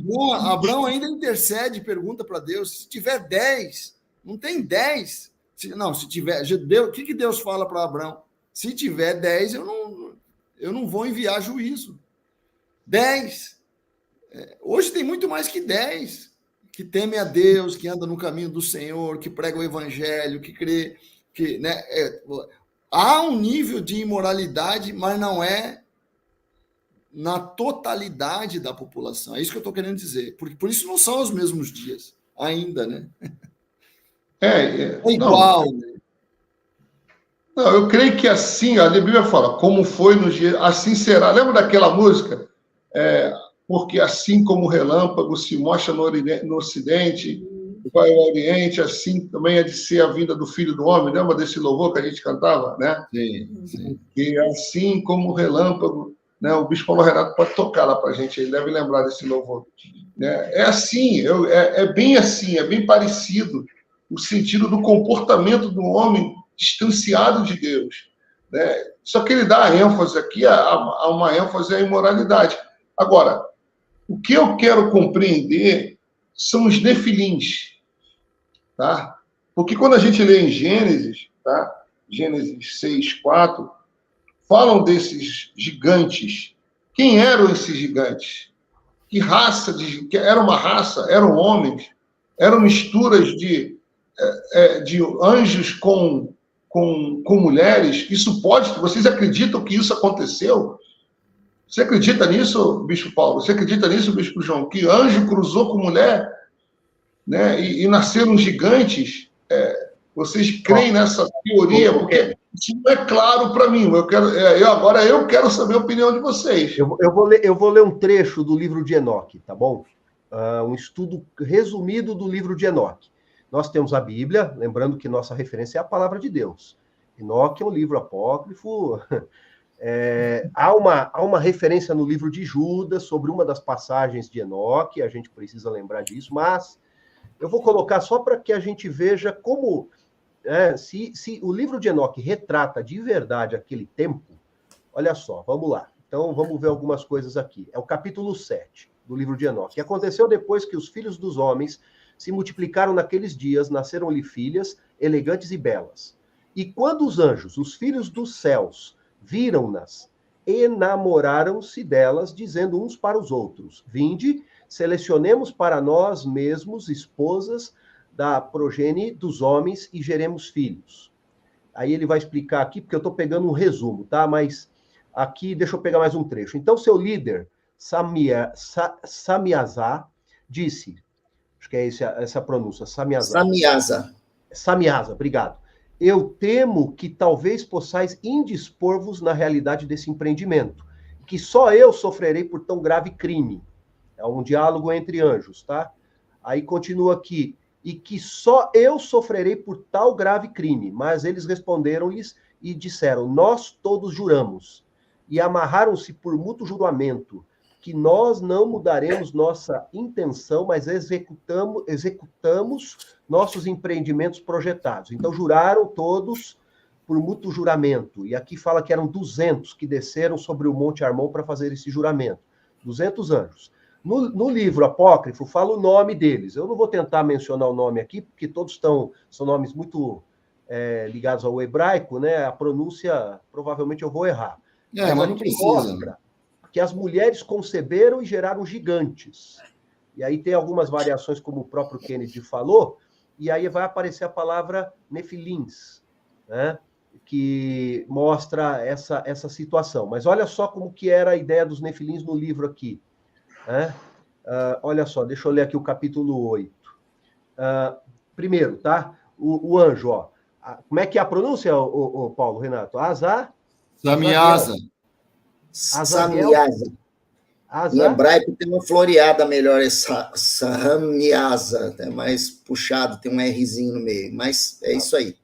S6: Abraão ainda intercede, pergunta para Deus: se tiver 10, não tem 10. Se tiver. O que Deus fala para Abraão? Se tiver 10, eu não vou enviar juízo. 10. Hoje tem muito mais que 10 que temem a Deus, que andam no caminho do Senhor, que pregam o evangelho, que crê, que, né? Há um nível de imoralidade, mas não é na totalidade da população. É isso que eu estou querendo dizer. Por isso não são os mesmos dias ainda, né? É igual. Né?
S3: Não, eu creio que assim, a Bíblia fala, como foi nos dias, assim será. Lembra daquela música? Porque assim como o relâmpago se mostra no Ocidente, vai ao Oriente, assim também é de ser a vinda do Filho do Homem. Lembra desse louvor que a gente cantava, né?
S6: Sim.
S3: E assim como o relâmpago, né? O Bispo Paulo Renato pode tocar lá para a gente, ele deve lembrar desse louvor. É assim, é bem assim, é bem parecido o sentido do comportamento do homem distanciado de Deus, né? Só que ele dá a ênfase aqui, a uma ênfase à imoralidade. Agora, o que eu quero compreender são os nefilins, tá? Porque quando a gente lê em Gênesis, tá? Gênesis 6, 4, falam desses gigantes. Quem eram esses gigantes? Que raça era uma raça? Eram homens? Eram misturas de anjos com com mulheres? Isso pode? Vocês acreditam que isso aconteceu? Você acredita nisso, Bispo Paulo? Você acredita nisso, Bispo João? Que anjo cruzou com mulher, né? E nasceram gigantes? Vocês creem nessa teoria? Porque isso não é claro para mim. Agora eu quero saber a opinião de vocês.
S4: Eu vou ler um trecho do livro de Enoque, tá bom? Um estudo resumido do livro de Enoque. Nós temos a Bíblia, lembrando que nossa referência é a palavra de Deus. Enoque é um livro apócrifo. Há uma referência no livro de Judas sobre uma das passagens de Enoque, a gente precisa lembrar disso, mas eu vou colocar só para que a gente veja como, se o livro de Enoque retrata de verdade aquele tempo, olha só, vamos lá. Então, vamos ver algumas coisas aqui. É o capítulo 7 do livro de Enoque. Aconteceu depois que os filhos dos homens se multiplicaram naqueles dias, nasceram-lhe filhas, elegantes e belas. E quando os anjos, os filhos dos céus, viram-nas, enamoraram-se delas, dizendo uns para os outros: vinde, selecionemos para nós mesmos esposas da progenie dos homens e geremos filhos. Aí ele vai explicar aqui, porque eu estou pegando um resumo, tá? Mas aqui, deixa eu pegar mais um trecho. Então, seu líder, Samiazá, disse, acho que é essa a pronúncia, Samiasa, obrigado. Eu temo que talvez possais indispor-vos na realidade desse empreendimento, que só eu sofrerei por tão grave crime. É um diálogo entre anjos, tá? Aí continua aqui, e que só eu sofrerei por tal grave crime. Mas eles responderam-lhes e disseram, nós todos juramos, e amarraram-se por mútuo juramento, que nós não mudaremos nossa intenção, mas executamos nossos empreendimentos projetados. Então, juraram todos por mútuo juramento. E aqui fala que eram 200 que desceram sobre o Monte Hermon para fazer esse juramento. 200 anjos. No livro apócrifo, fala o nome deles. Eu não vou tentar mencionar o nome aqui, porque todos são nomes muito ligados ao hebraico, né? A pronúncia, provavelmente eu vou errar.
S6: Mas não precisa.
S4: Mostra que as mulheres conceberam e geraram gigantes. E aí tem algumas variações, como o próprio Kennedy falou, e aí vai aparecer a palavra nefilins, né? Que mostra essa situação. Mas olha só como que era a ideia dos nefilins no livro aqui. Né? Olha só, deixa eu ler aqui o capítulo 8. Primeiro, tá? O anjo, ó. Como é que é a pronúncia, o Paulo, Renato?
S6: Samiasa.
S5: Samiasa. Em hebraico tem uma floreada melhor, Samiasa, é mais puxado, tem um Rzinho no meio, mas é isso aí.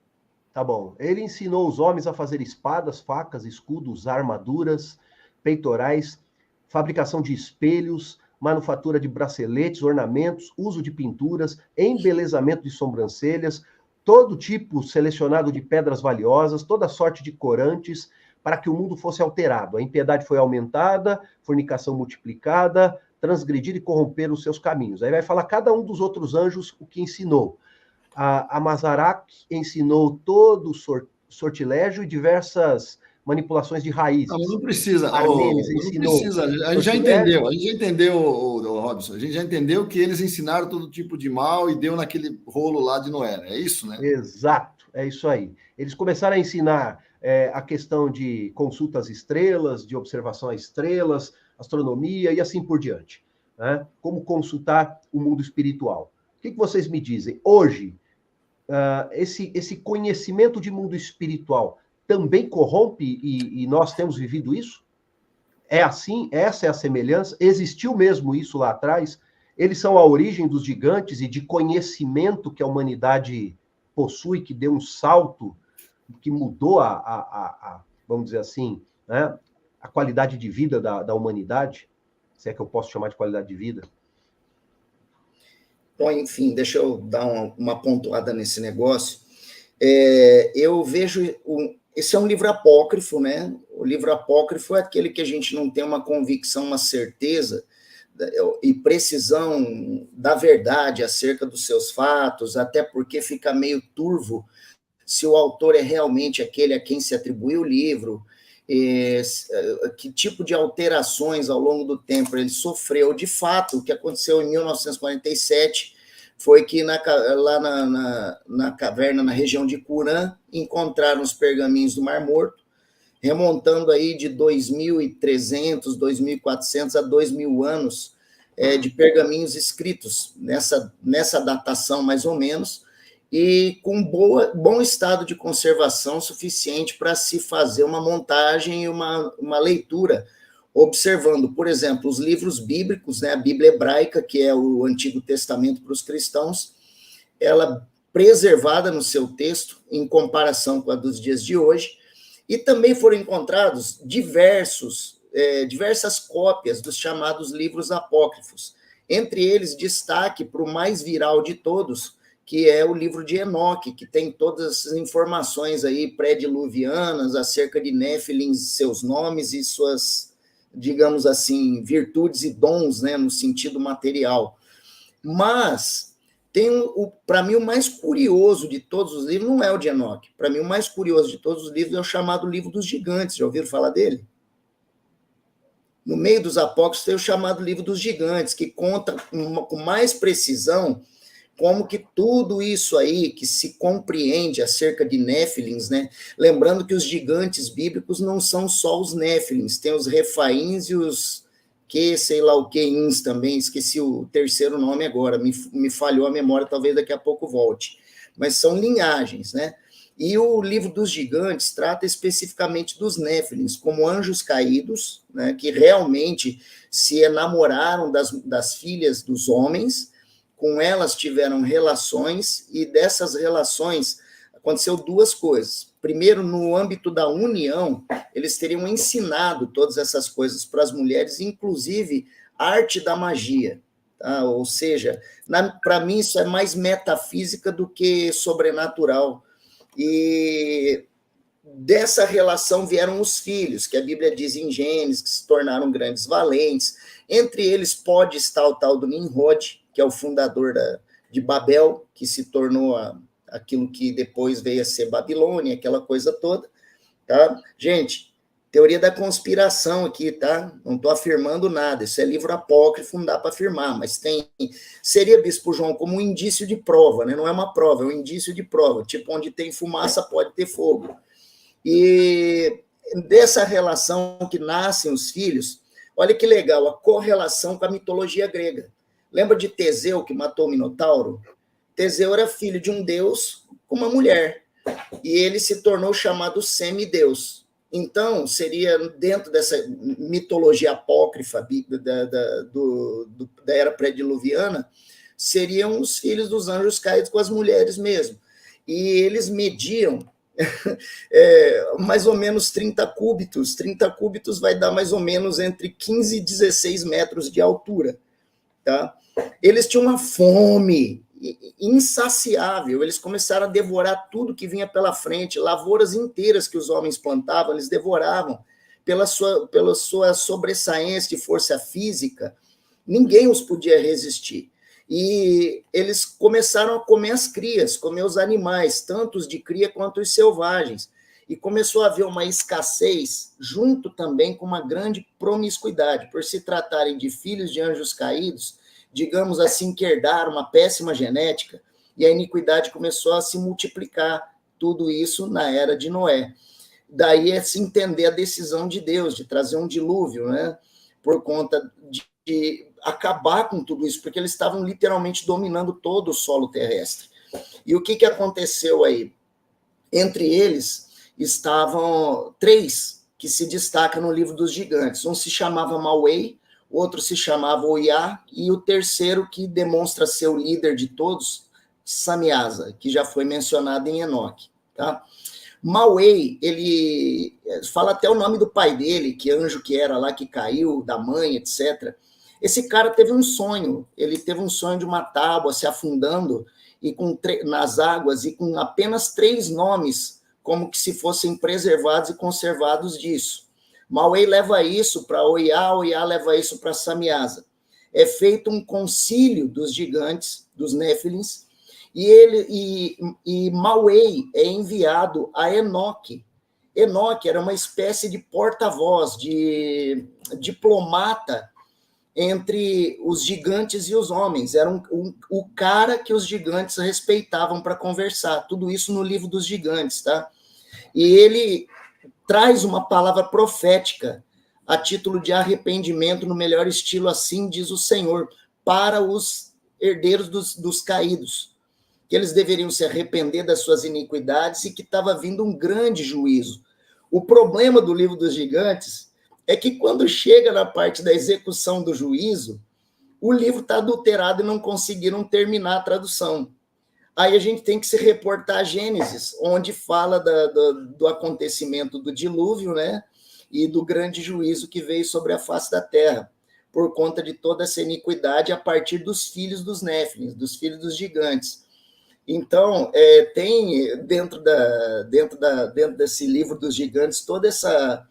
S4: Tá bom. Ele ensinou os homens a fazer espadas, facas, escudos, armaduras, peitorais, fabricação de espelhos, manufatura de braceletes, ornamentos, uso de pinturas, embelezamento de sobrancelhas, todo tipo selecionado de pedras valiosas, toda sorte de corantes, para que o mundo fosse alterado. A impiedade foi aumentada, fornicação multiplicada, transgredir e corromper os seus caminhos. Aí vai falar cada um dos outros anjos o que ensinou. A Mazarac ensinou todo sortilégio e diversas manipulações de raízes.
S6: Não precisa.
S4: Armenes
S6: não
S4: ensinou.
S6: Precisa. A gente já entendeu, Robson. A gente já entendeu que eles ensinaram todo tipo de mal e deu naquele rolo lá de Noé. É isso, né?
S4: Exato, é isso aí. Eles começaram a ensinar a questão de consulta às estrelas, de observação às estrelas, astronomia e assim por diante. Né? Como consultar o mundo espiritual. O que vocês me dizem? Hoje, esse conhecimento de mundo espiritual também corrompe e nós temos vivido isso? É assim? Essa é a semelhança? Existiu mesmo isso lá atrás? Eles são a origem dos gigantes e de conhecimento que a humanidade possui, que deu um salto, que mudou vamos dizer assim, né, a qualidade de vida da humanidade, se é que eu posso chamar de qualidade de vida.
S5: Bom, enfim, deixa eu dar uma pontuada nesse negócio. Eu vejo... Esse é um livro apócrifo, né? O livro apócrifo é aquele que a gente não tem uma convicção, uma certeza e precisão da verdade acerca dos seus fatos, até porque fica meio turvo se o autor é realmente aquele a quem se atribuiu o livro, que tipo de alterações ao longo do tempo ele sofreu. De fato, o que aconteceu em 1947 foi que lá na caverna, na região de Curã, encontraram os pergaminhos do Mar Morto, remontando aí de 2.300, 2.400 a 2.000 anos de pergaminhos escritos nessa datação, mais ou menos, e com bom estado de conservação suficiente para se fazer uma montagem e uma leitura, observando, por exemplo, os livros bíblicos, né, a Bíblia hebraica, que é o Antigo Testamento para os cristãos, ela preservada no seu texto, em comparação com a dos dias de hoje, e também foram encontrados diversas cópias dos chamados livros apócrifos. Entre eles, destaque para o mais viral de todos, que é o livro de Enoque, que tem todas as informações aí pré-diluvianas acerca de Néfilim, seus nomes e suas, digamos assim, virtudes e dons, né, no sentido material. Mas tem para mim o mais curioso de todos os livros não é o de Enoque. Para mim o mais curioso de todos os livros é o chamado Livro dos Gigantes. Já ouviram falar dele? No meio dos apócrifos tem o chamado Livro dos Gigantes, que conta com mais precisão como que tudo isso aí que se compreende acerca de Néfilins, né? Lembrando que os gigantes bíblicos não são só os Néfilins, tem os Refaíns e os sei lá o que também, esqueci o terceiro nome agora, me falhou a memória, talvez daqui a pouco volte. Mas são linhagens, né? E o Livro dos Gigantes trata especificamente dos Néfilins, como anjos caídos, né, que realmente se enamoraram das filhas dos homens, com elas tiveram relações, e dessas relações aconteceu duas coisas. Primeiro, no âmbito da união, eles teriam ensinado todas essas coisas para as mulheres, inclusive a arte da magia. Tá? Ou seja, para mim isso é mais metafísica do que sobrenatural. E dessa relação vieram os filhos, que a Bíblia diz em Gênesis, que se tornaram grandes valentes. Entre eles pode estar o tal do Nimrod, que é o fundador de Babel, que se tornou aquilo que depois veio a ser Babilônia, aquela coisa toda, tá? Gente, teoria da conspiração aqui, tá? Não estou afirmando nada, isso é livro apócrifo, não dá para afirmar, mas seria, Bispo João, como um indício de prova, né? Não é uma prova, é um indício de prova, tipo, onde tem fumaça pode ter fogo. E dessa relação que nascem os filhos, olha que legal, a correlação com a mitologia grega. Lembra de Teseu, que matou o Minotauro? Teseu era filho de um deus com uma mulher, e ele se tornou chamado semideus. Então, seria dentro dessa mitologia apócrifa da era pré-diluviana, seriam os filhos dos anjos caídos com as mulheres mesmo. E eles mediam mais ou menos 30 cúbitos. 30 cúbitos vai dar mais ou menos entre 15 e 16 metros de altura. Tá? Eles tinham uma fome insaciável, eles começaram a devorar tudo que vinha pela frente, lavouras inteiras que os homens plantavam, eles devoravam pela sua sobressaência de força física, ninguém os podia resistir. E eles começaram a comer as crias, comer os animais, tanto os de cria quanto os selvagens, e começou a haver uma escassez, junto também com uma grande promiscuidade, por se tratarem de filhos de anjos caídos, digamos assim, que herdaram uma péssima genética, e a iniquidade começou a se multiplicar, tudo isso na era de Noé. Daí é se entender a decisão de Deus, de trazer um dilúvio, né, por conta de acabar com tudo isso, porque eles estavam literalmente dominando todo o solo terrestre. E o que aconteceu aí? Entre eles estavam 3 que se destacam no Livro dos Gigantes. Um se chamava Mauei, o outro se chamava Oiá, e o terceiro, que demonstra ser o líder de todos, Samiasa, que já foi mencionado em Enoque. Tá? Mauei, ele fala até o nome do pai dele, que anjo que era lá, que caiu, da mãe, etc. Esse cara teve um sonho, ele teve um sonho de uma tábua se afundando e nas águas, e com apenas 3 nomes, como que se fossem preservados e conservados disso. Mauei leva isso para Oiá, Oiá leva isso para Samiasa. É feito um concílio dos gigantes, dos Néfilins, e Mauei é enviado a Enoque. Enoque era uma espécie de porta-voz, de diplomata entre os gigantes e os homens. Era o cara que os gigantes respeitavam para conversar. Tudo isso no livro dos gigantes, tá? E ele traz uma palavra profética a título de arrependimento no melhor estilo, assim diz o Senhor, para os herdeiros dos caídos, que eles deveriam se arrepender das suas iniquidades e que estava vindo um grande juízo. O problema do livro dos gigantes é que quando chega na parte da execução do juízo, o livro está adulterado e não conseguiram terminar a tradução. Aí a gente tem que se reportar a Gênesis, onde fala do acontecimento do dilúvio, né? E do grande juízo que veio sobre a face da terra, por conta de toda essa iniquidade a partir dos filhos dos Néfilins, dos filhos dos gigantes. Então, tem dentro desse livro dos gigantes toda essa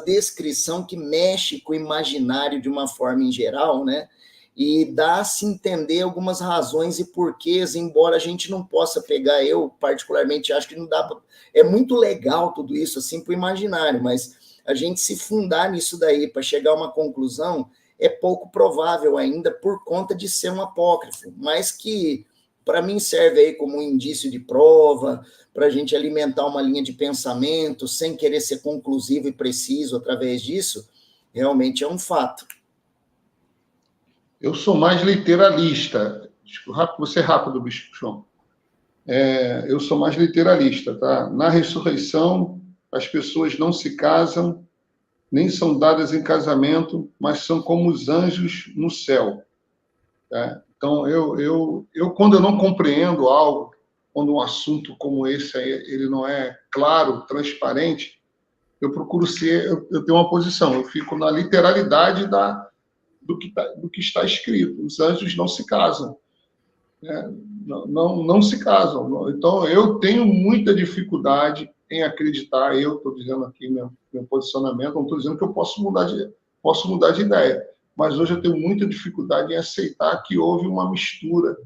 S5: descrição que mexe com o imaginário de uma forma em geral, né? E dá a se entender algumas razões e porquês, embora a gente não possa pegar, eu particularmente acho que não dá pra, é muito legal tudo isso assim para o imaginário, mas a gente se fundar nisso daí para chegar a uma conclusão é pouco provável ainda por conta de ser um apócrifo, mas que para mim serve aí como um indício de prova, para a gente alimentar uma linha de pensamento sem querer ser conclusivo e preciso através disso, realmente é um fato.
S3: Eu sou mais literalista. Vou ser rápido, Bispo João. Eu sou mais literalista, tá? Na ressurreição, as pessoas não se casam, nem são dadas em casamento, mas são como os anjos no céu. Tá? Então, quando eu não compreendo algo, quando um assunto como esse aí, ele não é claro, transparente, eu procuro eu tenho uma posição, eu fico na literalidade do que está escrito. Os anjos não se casam. Né? Não se casam. Então, eu tenho muita dificuldade em acreditar, eu estou dizendo aqui meu posicionamento, não estou dizendo que eu posso mudar de ideia, mas hoje eu tenho muita dificuldade em aceitar que houve uma mistura,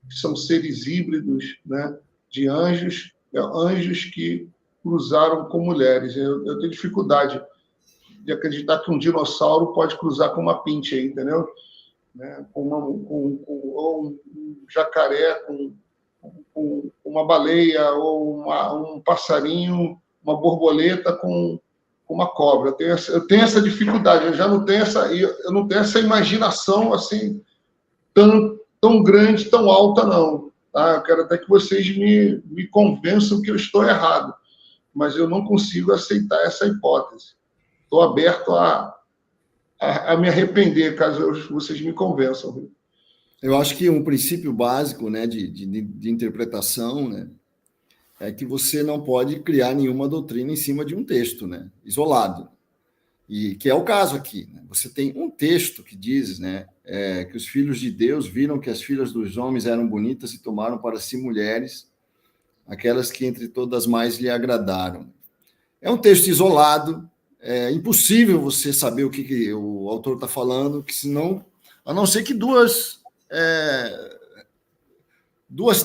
S3: que são seres híbridos, né, de anjos que cruzaram com mulheres. Eu tenho dificuldade de acreditar que um dinossauro pode cruzar com uma pinche, entendeu? Né? Ou um jacaré com uma baleia, ou um passarinho, uma borboleta com uma cobra. Eu tenho essa dificuldade, eu não tenho essa imaginação assim tão grande, tão alta, não. Tá? Eu quero até que vocês me convençam que eu estou errado, mas eu não consigo aceitar essa hipótese. Estou aberto a me arrepender, caso vocês me convençam.
S6: Eu acho que um princípio básico, né, de interpretação, né, é que você não pode criar nenhuma doutrina em cima de um texto, né, isolado. E que é o caso aqui. Né? Você tem um texto que diz, né, que os filhos de Deus viram que as filhas dos homens eram bonitas e tomaram para si mulheres, aquelas que entre todas mais lhe agradaram. É um texto isolado. É impossível você saber o que o autor está falando, que senão, a não ser que duas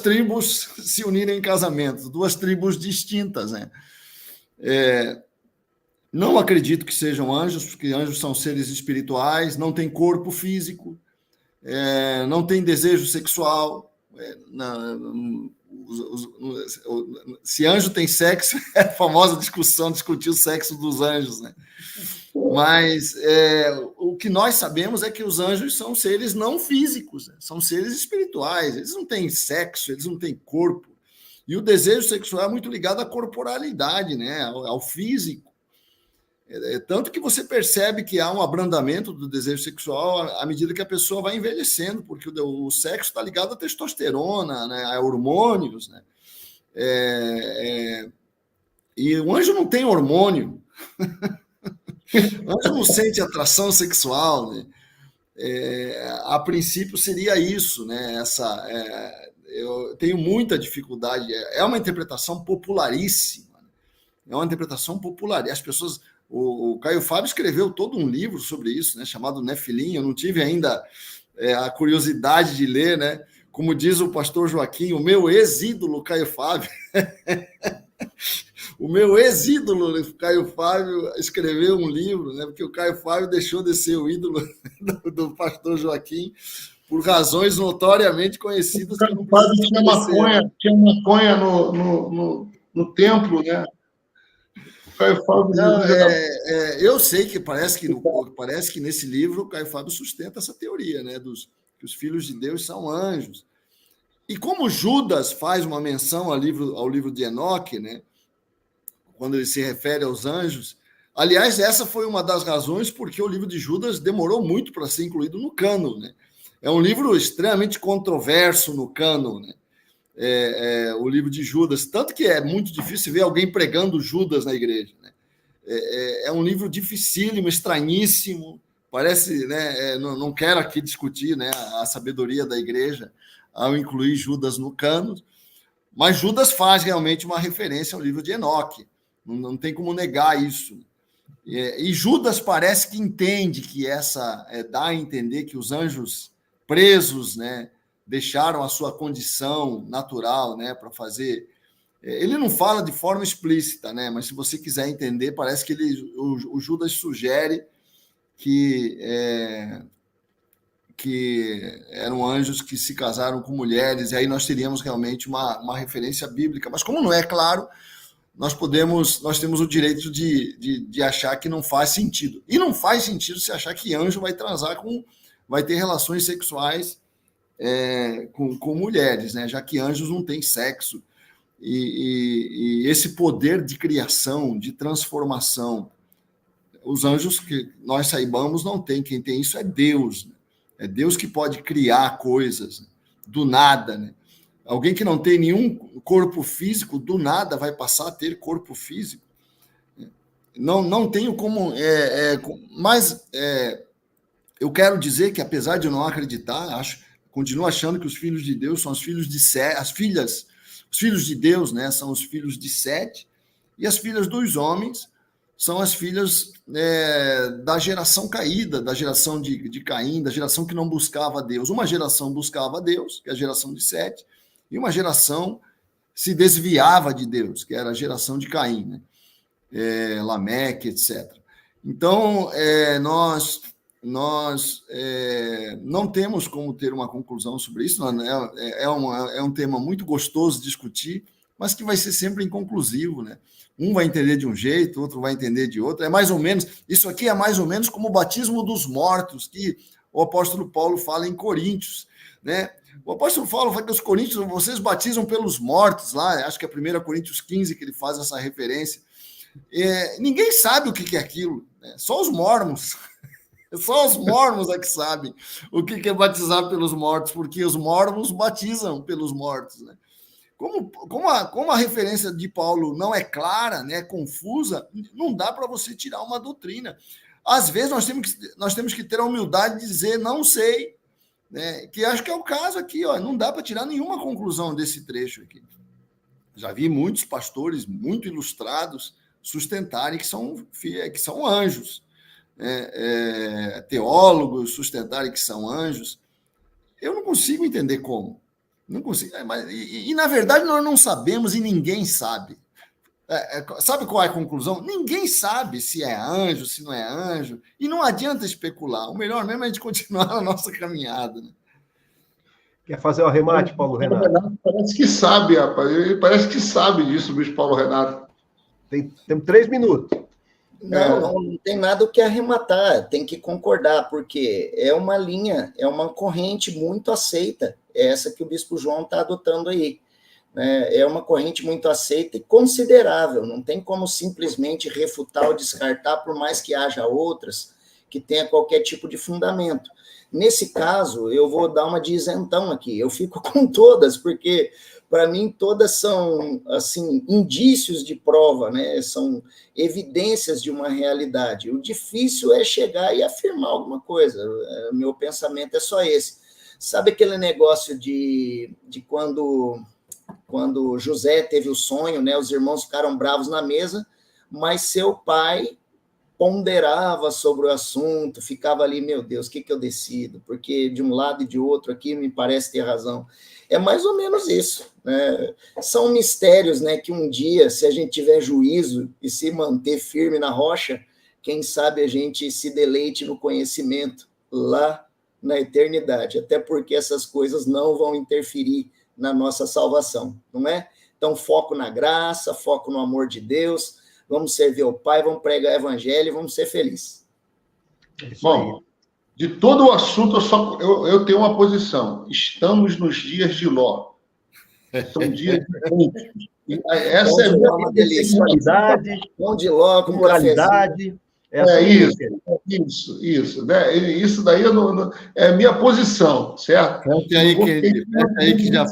S6: tribos se unirem em casamento, duas tribos distintas, né? Não acredito que sejam anjos, porque anjos são seres espirituais, não tem corpo físico, não tem desejo sexual. Se anjo tem sexo, é a famosa discussão, discutir o sexo dos anjos, né? Mas o que nós sabemos é que os anjos são seres não físicos, né? São seres espirituais, eles não têm sexo, eles não têm corpo. E o desejo sexual é muito ligado à corporalidade, né? Ao físico. Tanto que você percebe que há um abrandamento do desejo sexual à medida que a pessoa vai envelhecendo, porque o sexo está ligado à testosterona, né, a hormônios, né? E o anjo não tem hormônio. O anjo não sente atração sexual, né? A princípio seria isso, né? Eu tenho muita dificuldade. É uma interpretação popularíssima. É uma interpretação popular. As pessoas... O Caio Fábio escreveu todo um livro sobre isso, né, chamado Nefilim. Eu não tive ainda a curiosidade de ler, né? Como diz o pastor Joaquim, o meu ex-ídolo Caio Fábio. O meu ex-ídolo, Caio Fábio, escreveu um livro, né? Porque o Caio Fábio deixou de ser o ídolo do pastor Joaquim por razões notoriamente conhecidas.
S3: O Caio Fábio tinha maconha no templo, né? O Caio Fábio...
S6: Não, eu sei que parece que nesse livro o Caio Fábio sustenta essa teoria, né? Que os filhos de Deus são anjos. E como Judas faz uma menção ao livro de Enoque, né? Quando ele se refere aos anjos. Aliás, essa foi uma das razões porque o livro de Judas demorou muito para ser incluído no cânon, né? É um livro extremamente controverso no cânon, né? O livro de Judas, tanto que é muito difícil ver alguém pregando Judas na igreja, né? É um livro dificílimo, estranhíssimo, parece, né? Não quero aqui discutir, né, a sabedoria da igreja ao incluir Judas no cânon, mas Judas faz realmente uma referência ao livro de Enoque. Não tem como negar isso. E Judas parece que entende que dá a entender que os anjos presos, né, deixaram a sua condição natural, né, para fazer. Ele não fala de forma explícita, né, mas se você quiser entender, parece que o Judas sugere que eram anjos que se casaram com mulheres, e aí nós teríamos realmente uma referência bíblica. Mas como não é claro, nós temos o direito de achar que não faz sentido. E não faz sentido se achar que anjo vai ter relações sexuais com mulheres, né? Já que anjos não têm sexo. E esse poder de criação, de transformação, os anjos que nós saibamos não têm. Quem tem isso é Deus, né? É Deus que pode criar coisas, né, do nada, né? Alguém que não tem nenhum corpo físico, do nada vai passar a ter corpo físico. Não tenho como... mas eu quero dizer que, apesar de eu não acreditar, continuo achando que os filhos de Deus são os filhos de Sete. Os filhos de Deus, né, são os filhos de Sete, e as filhas dos homens são as filhas da geração caída, da geração de Caim, da geração que não buscava Deus. Uma geração buscava Deus, que é a geração de Sete, e uma geração se desviava de Deus, que era a geração de Caim, né? Lameque, etc. Então, nós não temos como ter uma conclusão sobre isso. É um tema muito gostoso de discutir, mas que vai ser sempre inconclusivo, né? Um vai entender de um jeito, outro vai entender de outro. Isso aqui é mais ou menos como o batismo dos mortos, que o apóstolo Paulo fala em Coríntios, né? O apóstolo Paulo fala que os coríntios, vocês batizam pelos mortos lá, acho que é 1 Coríntios 15 que ele faz essa referência. Ninguém sabe o que é aquilo, né? Só os mormons. Só os mormons é que sabem o que é batizar pelos mortos, porque os mormons batizam pelos mortos, né? Como a referência de Paulo não é clara, né, é confusa, não dá para você tirar uma doutrina. Às vezes nós temos que ter a humildade de dizer não sei, né, que acho que é o caso aqui, ó, não dá para tirar nenhuma conclusão desse trecho aqui. Já vi muitos pastores muito ilustrados sustentarem que são anjos, teólogos sustentarem que são anjos. Eu não consigo entender como. Não consigo. Na verdade, nós não sabemos e ninguém sabe. Sabe qual é a conclusão? Ninguém sabe se é anjo, se não é anjo. E não adianta especular. O melhor mesmo é a gente continuar na nossa caminhada, né?
S4: Quer fazer o arremate, Paulo Renato?
S3: Parece que sabe, rapaz. Ele parece que sabe disso, bicho Paulo Renato.
S4: Temos 3 minutos.
S5: Não tem nada o que arrematar, tem que concordar, porque é uma linha, é uma corrente muito aceita, é essa que o Bispo João está adotando aí, né? É uma corrente muito aceita e considerável, não tem como simplesmente refutar ou descartar, por mais que haja outras que tenha qualquer tipo de fundamento. Nesse caso, eu vou dar uma de isentão aqui, eu fico com todas, porque... para mim, todas são, assim, indícios de prova, né? São evidências de uma realidade. O difícil é chegar e afirmar alguma coisa. Meu pensamento é só esse. Sabe aquele negócio de quando José teve o sonho, né? Os irmãos ficaram bravos na mesa, mas seu pai ponderava sobre o assunto, ficava ali, meu Deus, o que eu decido? Porque de um lado e de outro aqui me parece ter razão. É mais ou menos isso, né? São mistérios, né, que um dia, se a gente tiver juízo e se manter firme na rocha, quem sabe a gente se deleite no conhecimento lá na eternidade, até porque essas coisas não vão interferir na nossa salvação, não é? Então, foco na graça, foco no amor de Deus, vamos servir ao Pai, vamos pregar o Evangelho e vamos ser felizes.
S3: Bom, de todo o assunto, eu tenho uma posição. Estamos nos dias de Ló. São dias de... Essa é a minha
S4: sexualidade,
S5: Pão de Ló, com
S4: moralidade.
S3: Isso, né? Isso daí é a minha posição, certo?
S6: Fecha aí que já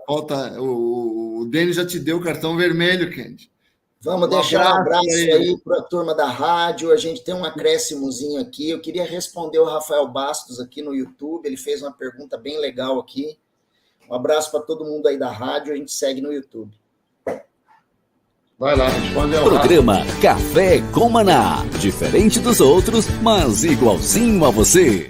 S6: falta. O Denis já te deu o cartão vermelho, Kendi.
S5: Vamos deixar um abraço aí para a turma da rádio. A gente tem um acréscimozinho aqui. Eu queria responder o Rafael Bastos aqui no YouTube. Ele fez uma pergunta bem legal aqui. Um abraço para todo mundo aí da rádio. A gente segue no YouTube.
S3: Vai lá, responde ao
S1: Programa Café com Maná. Diferente dos outros, mas igualzinho a você.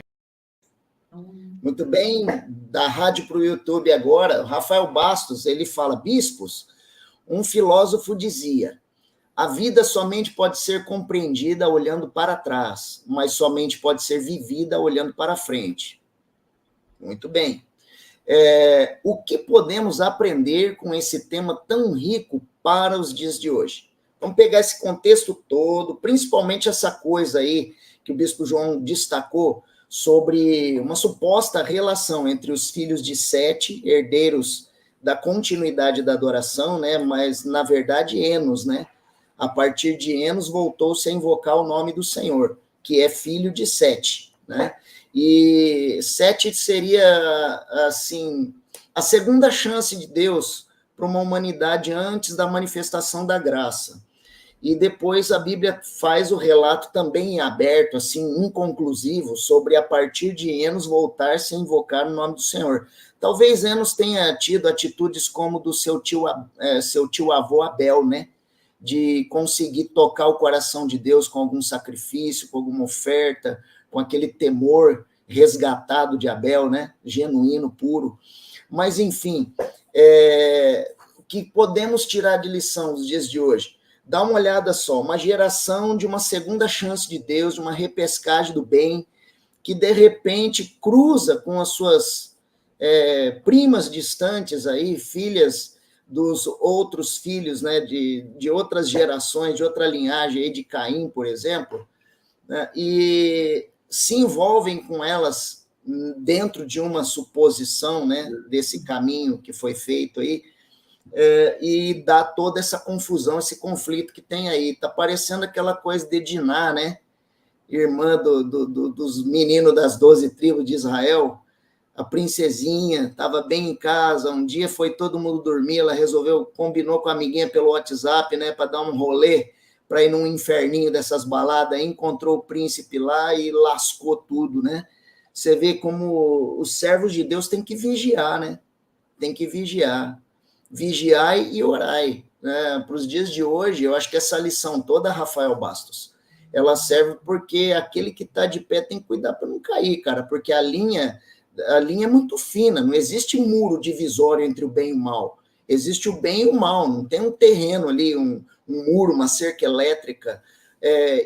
S5: Muito bem, da rádio para o YouTube agora, o Rafael Bastos, ele fala, bispos, um filósofo dizia, a vida somente pode ser compreendida olhando para trás, mas somente pode ser vivida olhando para frente. Muito bem. O que podemos aprender com esse tema tão rico para os dias de hoje? Vamos pegar esse contexto todo, principalmente essa coisa aí que o Bispo João destacou sobre uma suposta relação entre os filhos de Sete, herdeiros da continuidade da adoração, né? Mas, na verdade, Enos, né? A partir de Enos, voltou-se a invocar o nome do Senhor, que é filho de Sete, né? E Sete seria, assim, a segunda chance de Deus para uma humanidade antes da manifestação da graça. E depois a Bíblia faz o relato também em aberto, assim, inconclusivo, sobre a partir de Enos voltar-se a invocar o nome do Senhor. Talvez Enos tenha tido atitudes como do seu tio avô Abel, né? De conseguir tocar o coração de Deus com algum sacrifício, com alguma oferta, com aquele temor resgatado de Abel, né? Genuíno, puro. Mas, enfim, o que podemos tirar de lição nos dias de hoje? Dá uma olhada só, uma geração de uma segunda chance de Deus, de uma repescagem do bem, que de repente cruza com as suas primas distantes aí, filhas dos outros filhos, né, de outras gerações, de outra linhagem aí, de Caim, por exemplo, né, e se envolvem com elas dentro de uma suposição, né, desse caminho que foi feito aí, e dá toda essa confusão, esse conflito que tem aí. Está parecendo aquela coisa de Diná, né? Irmã dos meninos das 12 tribos de Israel, a princesinha, estava bem em casa, um dia foi todo mundo dormir, ela combinou com a amiguinha pelo WhatsApp, né, para dar um rolê, para ir num inferninho dessas baladas, encontrou o príncipe lá e lascou tudo, né? Você vê como os servos de Deus têm que vigiar, né? Tem que vigiar. Vigiai e orai, né? Para os dias de hoje, eu acho que essa lição toda, Rafael Bastos, ela serve porque aquele que está de pé tem que cuidar para não cair, cara, porque a linha é muito fina, não existe muro divisório entre o bem e o mal, existe o bem e o mal, não tem um terreno ali, um muro, uma cerca elétrica,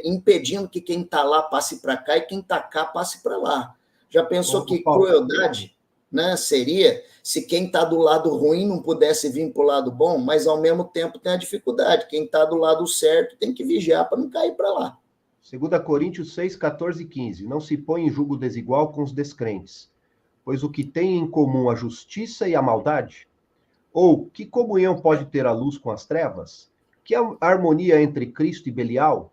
S5: impedindo que quem está lá passe para cá e quem está cá passe para lá. Já pensou que crueldade, né, seria se quem está do lado ruim não pudesse vir para o lado bom, mas ao mesmo tempo tem a dificuldade. Quem está do lado certo tem que vigiar para não cair para lá.
S4: 2 Coríntios 6, 14 e 15. Não se põe em julgo desigual com os descrentes, pois o que tem em comum a justiça e a maldade? Ou que comunhão pode ter a luz com as trevas? Que harmonia entre Cristo e Belial?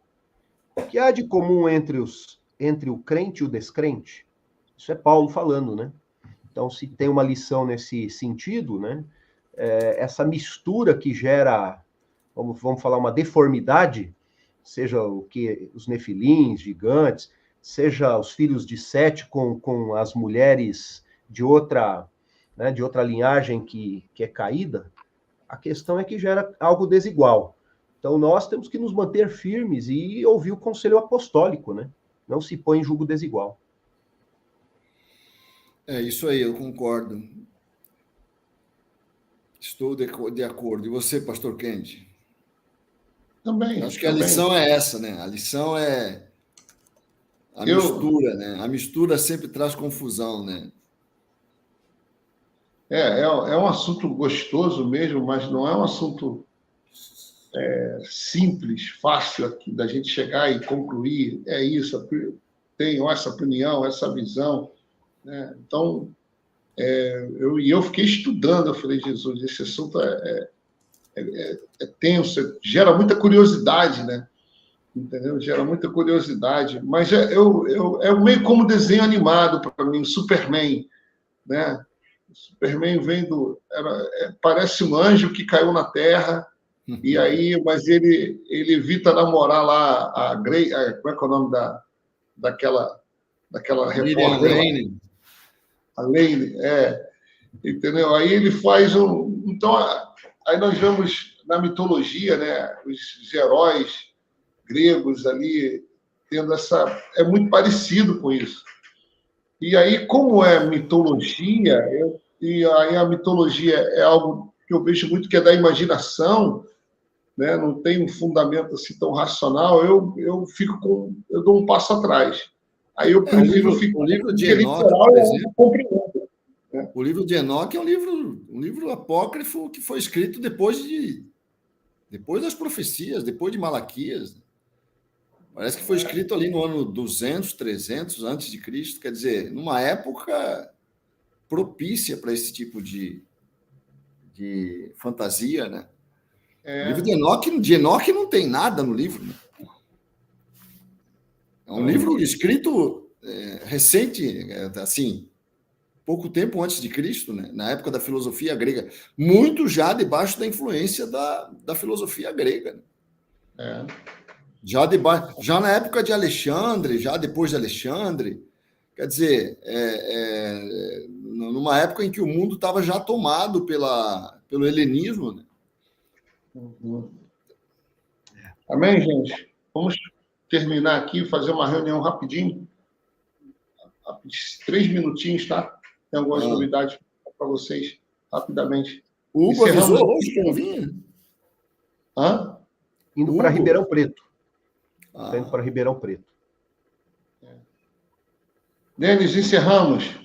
S4: O que há de comum entre o crente e o descrente? Isso é Paulo falando, né? Então, se tem uma lição nesse sentido, né? Essa mistura que gera, vamos falar, uma deformidade, seja os nefilins, gigantes, seja os filhos de Sete com as mulheres de outra, né, de outra linhagem que é caída, a questão é que gera algo desigual. Então, nós temos que nos manter firmes e ouvir o conselho apostólico, né? Não se põe em julgo desigual.
S6: É isso aí, eu concordo. Estou de acordo. E você, pastor Kennedy?
S3: Também.
S6: Acho que a lição é essa, né? A lição é a mistura, né? A mistura sempre traz confusão, né?
S3: É um assunto gostoso mesmo, mas não é um assunto simples, fácil aqui da gente chegar e concluir. É isso, tenho essa opinião, essa visão, né? Então, eu fiquei estudando, eu falei, Jesus, esse assunto é tenso, gera muita curiosidade, né? Entendeu? Gera muita curiosidade, mas é meio como desenho animado para mim, Superman, né? O Superman parece um anjo que caiu na Terra, e aí, mas ele evita namorar lá a Grey, como é que é o nome daquela repórter? A Lane, entendeu? Aí ele faz então, aí nós vemos na mitologia, né, os heróis gregos ali tendo é muito parecido com isso. E aí, como é mitologia, e aí a mitologia é algo que eu vejo muito que é da imaginação, né, não tem um fundamento assim tão racional, eu dou um passo atrás. Aí eu prefiro
S6: o livro de Enoque, por exemplo, o livro de Enoque é um livro apócrifo que foi escrito depois das profecias, depois de Malaquias. Parece que foi escrito ali no ano 200, 300 antes de Cristo, quer dizer, numa época propícia para esse tipo de fantasia, né? O livro de Enoque não tem nada no livro, né? É um livro escrito recente, assim, pouco tempo antes de Cristo, né? Na época da filosofia grega, muito já debaixo da influência da filosofia grega, né? Já na época de Alexandre, já depois de Alexandre, quer dizer, numa época em que o mundo estava já tomado pelo helenismo, né?
S3: Amém, gente? Vamos terminar aqui, fazer uma reunião rapidinho. 3 minutinhos, tá? Tem algumas novidades para vocês, rapidamente.
S6: O Hugo avisou hoje que não vinha?
S4: Indo para Ribeirão Preto. Está indo para Ribeirão Preto.
S3: Denis, encerramos.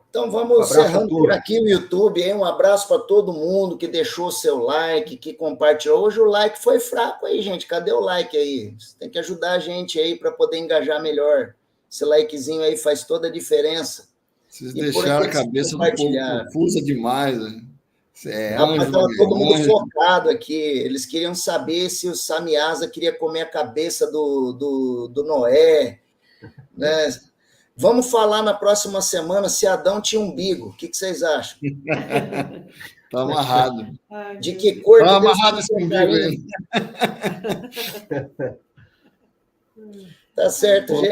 S5: Então vamos encerrando por aqui no YouTube, hein? Um abraço para todo mundo que deixou seu like, que compartilhou. Hoje o like foi fraco aí, gente. Cadê o like aí? Você tem que ajudar a gente aí para poder engajar melor. Esse likezinho aí faz toda a diferença.
S6: Vocês deixaram a cabeça do povo confusa demais, né?
S5: Estava todo mundo focado aqui. Eles queriam saber se o Samiasa queria comer a cabeça do Noé, né? Vamos falar na próxima semana se Adão tinha umbigo. O que vocês acham?
S6: Está amarrado.
S5: De que cor?
S6: Está amarrado esse umbigo aí.
S5: Tá certo, gente.